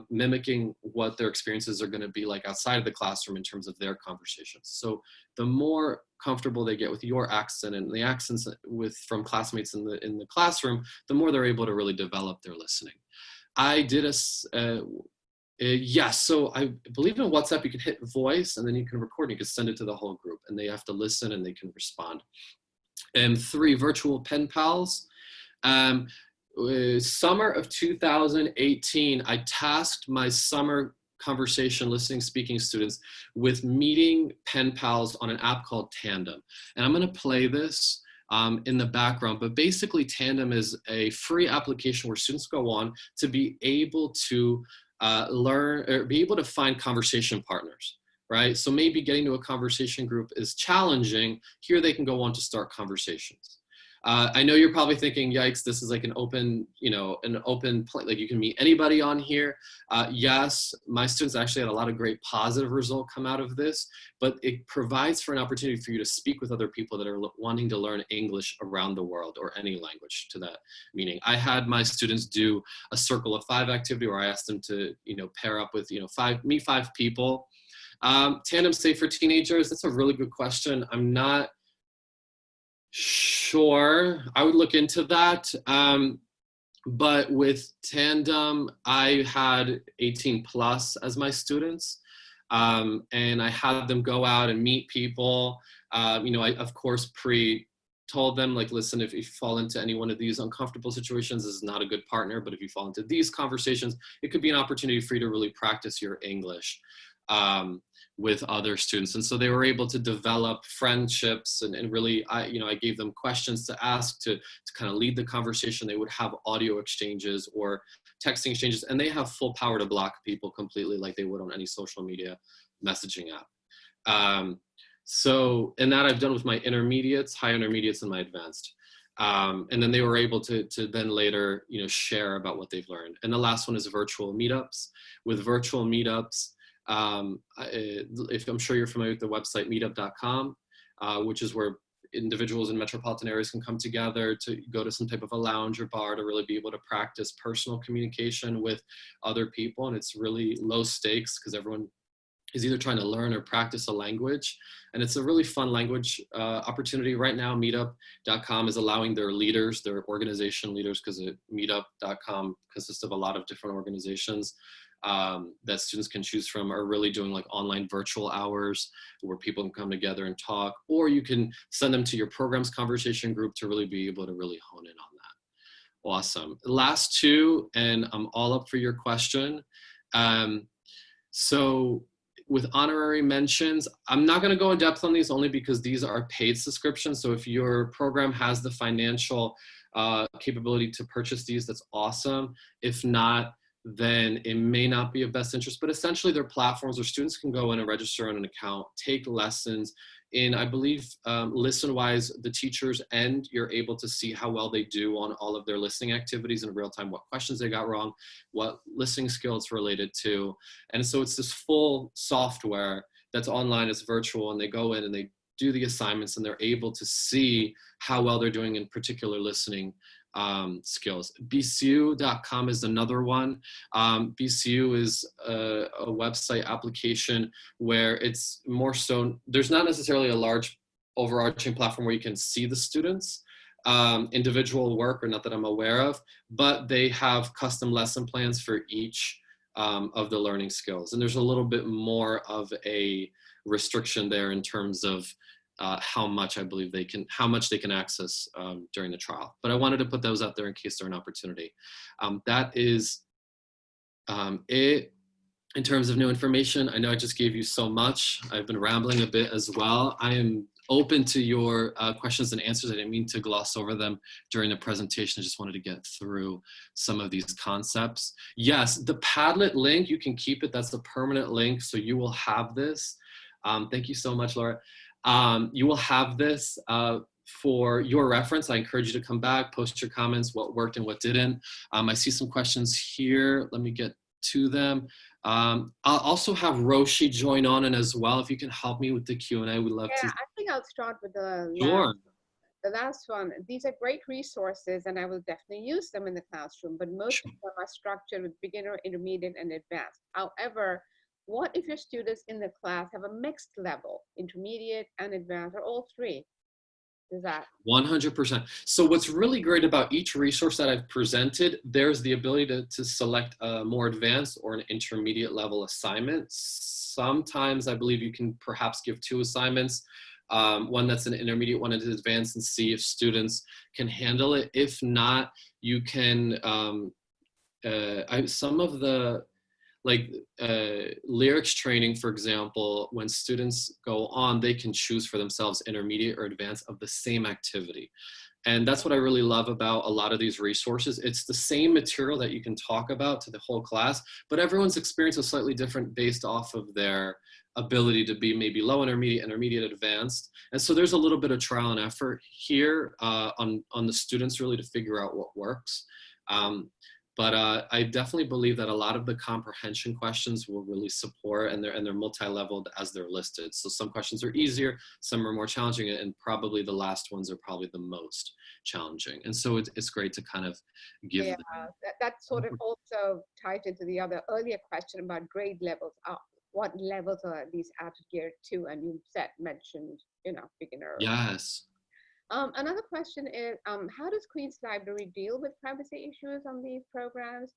[SPEAKER 2] mimicking what their experiences are going to be like outside of the classroom in terms of their conversations. So the more comfortable they get with your accent and the accents from classmates in the classroom, the more they're able to really develop their listening. I did so I believe in WhatsApp you can hit voice and then you can record and you can send it to the whole group and they have to listen and they can respond. And 3, virtual pen pals. Summer of 2018, I tasked my summer conversation listening speaking students with meeting pen pals on an app called Tandem. And I'm going to play this in the background, but basically Tandem is a free application where students go on to be able to learn or be able to find conversation partners. Right? So maybe getting to a conversation group is challenging. Here they can go on to start conversations. I know you're probably thinking, yikes, this is like an open play, like you can meet anybody on here. Yes, my students actually had a lot of great positive result come out of this, but it provides for an opportunity for you to speak with other people that are wanting to learn English around the world or any language to that meaning. I had my students do a circle of 5 activity where I asked them to, pair up with, 5 people. Tandem safe for teenagers? That's a really good question. I'm not sure. I would look into that. But with Tandem, I had 18 plus as my students. And I had them go out and meet people. I, of course, told them, like, listen, if you fall into any one of these uncomfortable situations, this is not a good partner. But if you fall into these conversations, it could be an opportunity for you to really practice your English with other students. And so they were able to develop friendships and really, I gave them questions to ask to kind of lead the conversation. They would have audio exchanges or texting exchanges, and they have full power to block people completely like they would on any social media messaging app. So, and that I've done with my intermediates, high intermediates, and my advanced. And then they were able to then later, share about what they've learned. And the last one is virtual meetups. With virtual meetups, if I'm sure you're familiar with the website meetup.com, which is where individuals in metropolitan areas can come together to go to some type of a lounge or bar to really be able to practice personal communication with other people. And it's really low stakes because everyone is either trying to learn or practice a language. And it's a really fun language opportunity. Right now, meetup.com is allowing their leaders, their organization leaders, because meetup.com consists of a lot of different organizations that students can choose from, are really doing like online virtual hours where people can come together and talk, or you can send them to your program's conversation group to really be able to really hone in on that. Awesome. Last two, and I'm all up for your question. So with honorary mentions, I'm not going to go in depth on these only because these are paid subscriptions. So if your program has the financial capability to purchase these, that's awesome. If not, then it may not be of best interest, but essentially they're platforms where students can go in and register on an account, take lessons. In, I believe, listen-wise, the teachers, and you're able to see how well they do on all of their listening activities in real time, what questions they got wrong, what listening skills related to. And so it's this full software that's online, it's virtual, and they go in and they do the assignments and they're able to see how well they're doing in particular listening skills. BCU.com is another one. BCU is a website application where it's more so, there's not necessarily a large overarching platform where you can see the students individual work, or not that I'm aware of, but they have custom lesson plans for each of the learning skills. And there's a little bit more of a restriction there in terms of how much I believe they can access during the trial. But I wanted to put those out there in case they're an opportunity. That is it in terms of new information. I know I just gave you so much. I've been rambling a bit as well. I am open to your questions and answers. I didn't mean to gloss over them during the presentation. I just wanted to get through some of these concepts. Yes, the Padlet link, you can keep it. That's the permanent link. So you will have this. Thank you so much, Laura. You will have this for your reference. I encourage you to come back, post your comments, what worked and what didn't. I see some questions here. Let me get to them. I'll also have Roshi join on and as well. If you can help me with the Q&A, we'd love to.
[SPEAKER 1] I think I'll start with the last one. These are great resources and I will definitely use them in the classroom, but most of them are structured with beginner, intermediate, and advanced. However, what if your students in the class have a mixed level, intermediate and advanced, or all three? Is that
[SPEAKER 2] 100%? So what's really great about each resource that I've presented, there's the ability to select a more advanced or an intermediate level assignment. Sometimes I believe you can perhaps give two assignments, one that's an intermediate, one that's advanced, and see if students can handle it. If not, you can, some of the, like lyrics training, for example, when students go on, they can choose for themselves intermediate or advanced of the same activity. And that's what I really love about a lot of these resources. It's the same material that you can talk about to the whole class, but everyone's experience is slightly different based off of their ability to be maybe low intermediate, intermediate, advanced. And so there's a little bit of trial and effort here on the students really to figure out what works. But I definitely believe that a lot of the comprehension questions will really support, and they're multi-leveled as they're listed. So some questions are easier, some are more challenging, and probably the last ones are probably the most challenging. And so it's great to kind of give them.
[SPEAKER 1] that sort of also ties into the other earlier question about grade levels. What levels are these apps geared to? And you mentioned, beginner.
[SPEAKER 2] Yes.
[SPEAKER 1] Another question is, how does Queen's Library deal with privacy issues on these programs,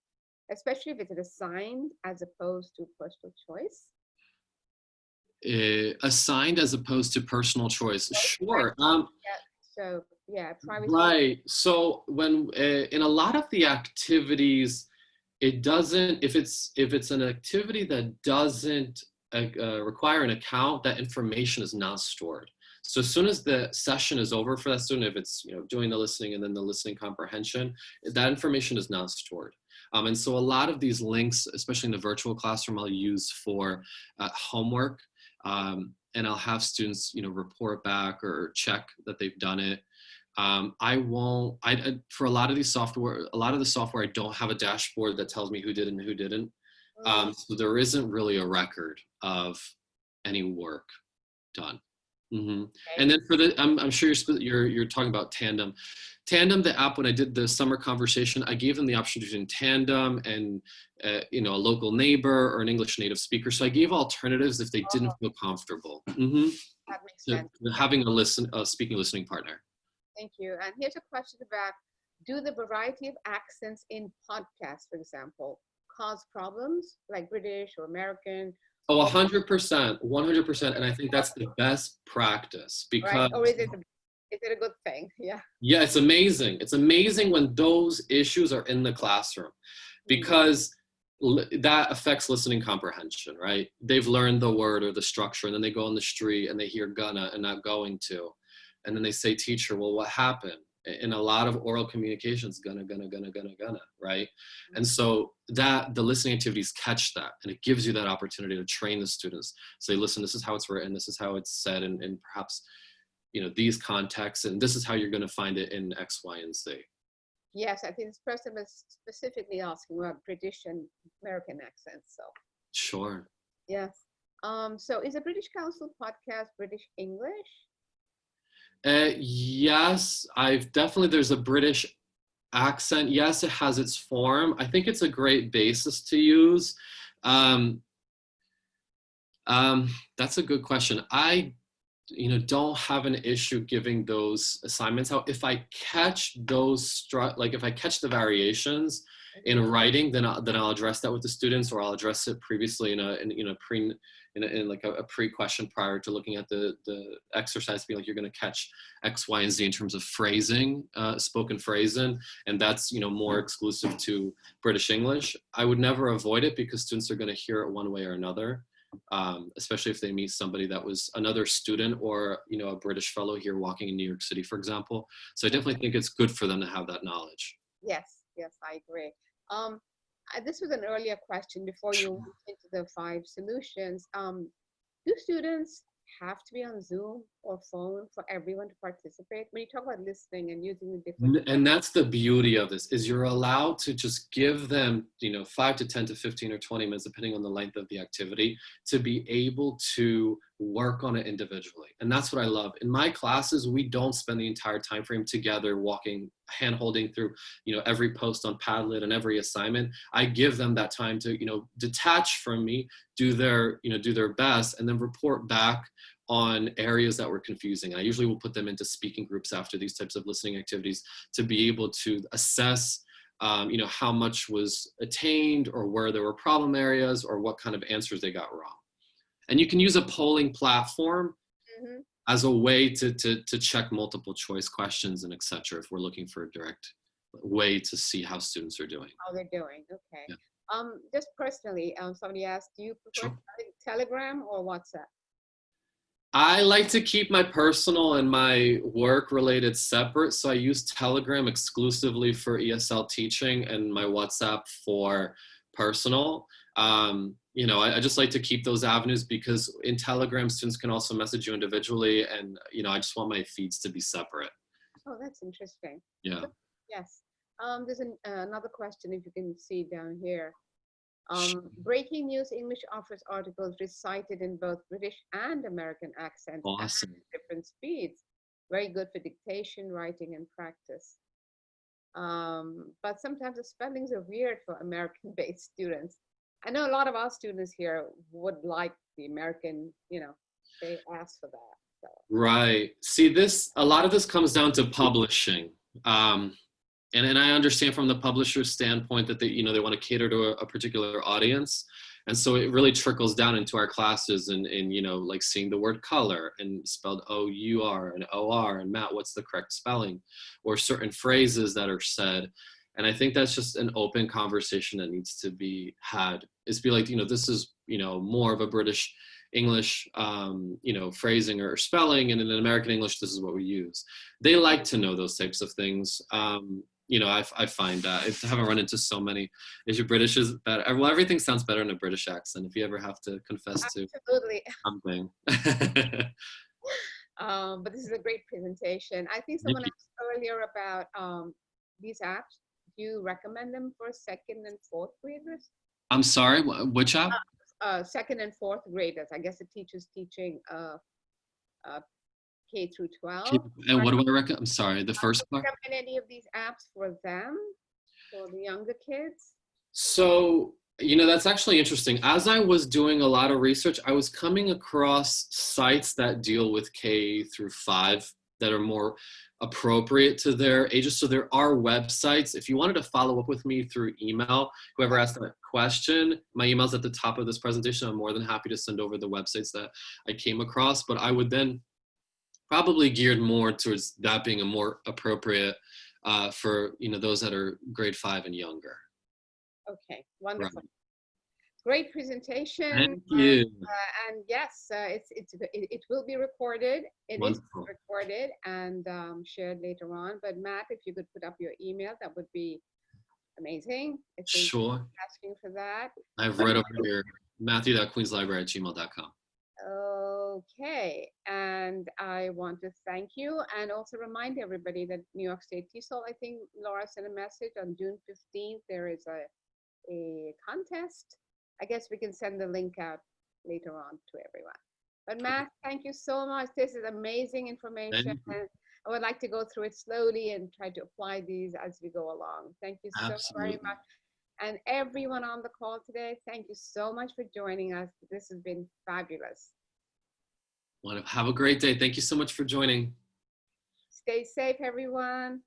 [SPEAKER 1] especially if it's assigned as opposed to personal choice?
[SPEAKER 2] Assigned as opposed to personal choice. Sure.
[SPEAKER 1] Privacy.
[SPEAKER 2] Right. So when in a lot of the activities, it doesn't. If it's an activity that doesn't require an account, that information is not stored. So as soon as the session is over for that student, if it's doing the listening and then the listening comprehension, that information is not stored. And so a lot of these links, especially in the virtual classroom, I'll use for homework, and I'll have students report back or check that they've done it. For a lot of the software, I don't have a dashboard that tells me who did and who didn't. So there isn't really a record of any work done. Mm-hmm.
[SPEAKER 1] Okay?
[SPEAKER 2] And then for the, I'm sure you're talking about Tandem. Tandem, the app, when I did the summer conversation, I gave them the option between Tandem and you know, a local neighbor or an English native speaker. So I gave alternatives if they didn't feel comfortable. Mm-hmm.
[SPEAKER 1] That makes
[SPEAKER 2] So
[SPEAKER 1] sense.
[SPEAKER 2] having a speaking listening partner.
[SPEAKER 1] Thank you. And here's a question about, do the variety of accents in podcasts, for example, cause problems like British or American?
[SPEAKER 2] Oh,
[SPEAKER 1] Or,
[SPEAKER 2] 100%, 100%. And I think that's the best practice
[SPEAKER 1] right?
[SPEAKER 2] because,
[SPEAKER 1] Or is it a good thing? Yeah.
[SPEAKER 2] yeah, it's amazing. It's amazing when those issues are in the classroom because that affects listening comprehension, right? They've learned the word or the structure, and then they go on the street and they hear gonna and not going to. And then they say, teacher, well, what happened? In a lot of oral communications, gonna, right? And so that the listening activities catch that, and it gives you that opportunity to train the students. Say, listen, this is how it's written, this is how it's said, and perhaps, you know, these contexts, and this is how you're gonna find it in X, Y, and Z.
[SPEAKER 1] Yes, I think this person was specifically asking about British and American accents. So
[SPEAKER 2] Sure.
[SPEAKER 1] yes. So is a British Council podcast British English?
[SPEAKER 2] Yes, there's a British accent. Yes, it has its form. I think it's a great basis to use. Um, that's a good question. I, don't have an issue giving those assignments out. If I catch those, if I catch the variations in writing, then I'll address that with the students, or I'll address it previously in like a pre-question prior to looking at the exercise, being like, you're going to catch X, Y, and Z in terms of phrasing, spoken phrasing, and that's, more exclusive to British English. I would never avoid it because students are going to hear it one way or another. Especially if they meet somebody that was another student or, a British fellow here walking in New York City, for example. So I definitely think it's good for them to have that knowledge.
[SPEAKER 1] Yes, I agree. This was an earlier question before you went into the 5 solutions. Do students have to be on Zoom or phone for everyone to participate? When you talk about listening and using the different...
[SPEAKER 2] And that's the beauty of this, is you're allowed to just give them, 5 to 10 to 15 or 20 minutes, depending on the length of the activity, to be able to work on it individually. And that's what I love. In my classes, we don't spend the entire time frame together walking, hand holding through, every post on Padlet and every assignment. I give them that time to, detach from me, do their best, and then report back on areas that were confusing. I usually will put them into speaking groups after these types of listening activities to be able to assess, how much was attained, or where there were problem areas, or what kind of answers they got wrong. And you can use a polling platform as a way to check multiple choice questions and et cetera, if we're looking for a direct way to see how students are doing.
[SPEAKER 1] How they're doing, okay.
[SPEAKER 2] Yeah.
[SPEAKER 1] Just personally, somebody asked, do you prefer Telegram or WhatsApp?
[SPEAKER 2] I like to keep my personal and my work related separate. So I use Telegram exclusively for ESL teaching and my WhatsApp for personal. I just like to keep those avenues because in Telegram, students can also message you individually. And, I just want my feeds to be separate.
[SPEAKER 1] Oh, that's interesting.
[SPEAKER 2] Yeah.
[SPEAKER 1] Yes. There's another question, if you can see down here. Breaking News English offers articles recited in both British and American accents.
[SPEAKER 2] Awesome.
[SPEAKER 1] At different speeds. Very good for dictation, writing, and practice. But sometimes the spellings are weird for American-based students. I know a lot of our students here would like the American, they ask for that. So.
[SPEAKER 2] Right. See, a lot of this comes down to publishing. And I understand from the publisher's standpoint that they want to cater to a particular audience. And so it really trickles down into our classes and like seeing the word color and spelled O-U-R and O-R, and Matt, what's the correct spelling, or certain phrases that are said. And I think that's just an open conversation that needs to be had. It's be like, this is, more of a British English, phrasing or spelling, and in American English, this is what we use. They like to know those types of things. I find that I haven't run into so many. Is your British is better? Well, everything sounds better in a British accent. If you ever have to confess
[SPEAKER 1] Absolutely.
[SPEAKER 2] to something.
[SPEAKER 1] But this is a great presentation. I think someone asked earlier about these apps. Do you recommend them for 2nd and 4th graders?
[SPEAKER 2] I'm sorry, which app?
[SPEAKER 1] 2nd and 4th graders. I guess the teacher's teaching K through 12.
[SPEAKER 2] And what do I recommend? I'm sorry, the first part.
[SPEAKER 1] Recommend any of these apps for them, for the younger kids?
[SPEAKER 2] So, you know, that's actually interesting. As I was doing a lot of research, I was coming across sites that deal with K through 5 that are more appropriate to their ages. So there are websites. If you wanted to follow up with me through email, whoever asked that question, my email's at the top of this presentation. I'm more than happy to send over the websites that I came across, but I would then probably geared more towards that being a more appropriate for, you know, those that are grade 5 and younger.
[SPEAKER 1] Okay, wonderful. Great presentation.
[SPEAKER 2] Thank you.
[SPEAKER 1] And yes, it will be recorded. It is
[SPEAKER 2] Wonderful.
[SPEAKER 1] recorded and shared later on. But Matt, if you could put up your email, that would be amazing. I think
[SPEAKER 2] Sure.
[SPEAKER 1] asking for that.
[SPEAKER 2] I've read over here, matthew.queenslibrary@gmail.com.
[SPEAKER 1] Okay, and I want to thank you and also remind everybody that New York State TESOL, I think Laura sent a message on June 15th. There is a contest. I guess we can send the link out later on to everyone. But Matt, thank you so much. This is amazing information. And I would like to go through it slowly and try to apply these as we go along. Thank you so very much. And everyone on the call today, thank you so much for joining us. This has been fabulous.
[SPEAKER 2] Have a great day. Thank you so much for joining.
[SPEAKER 1] Stay safe, everyone.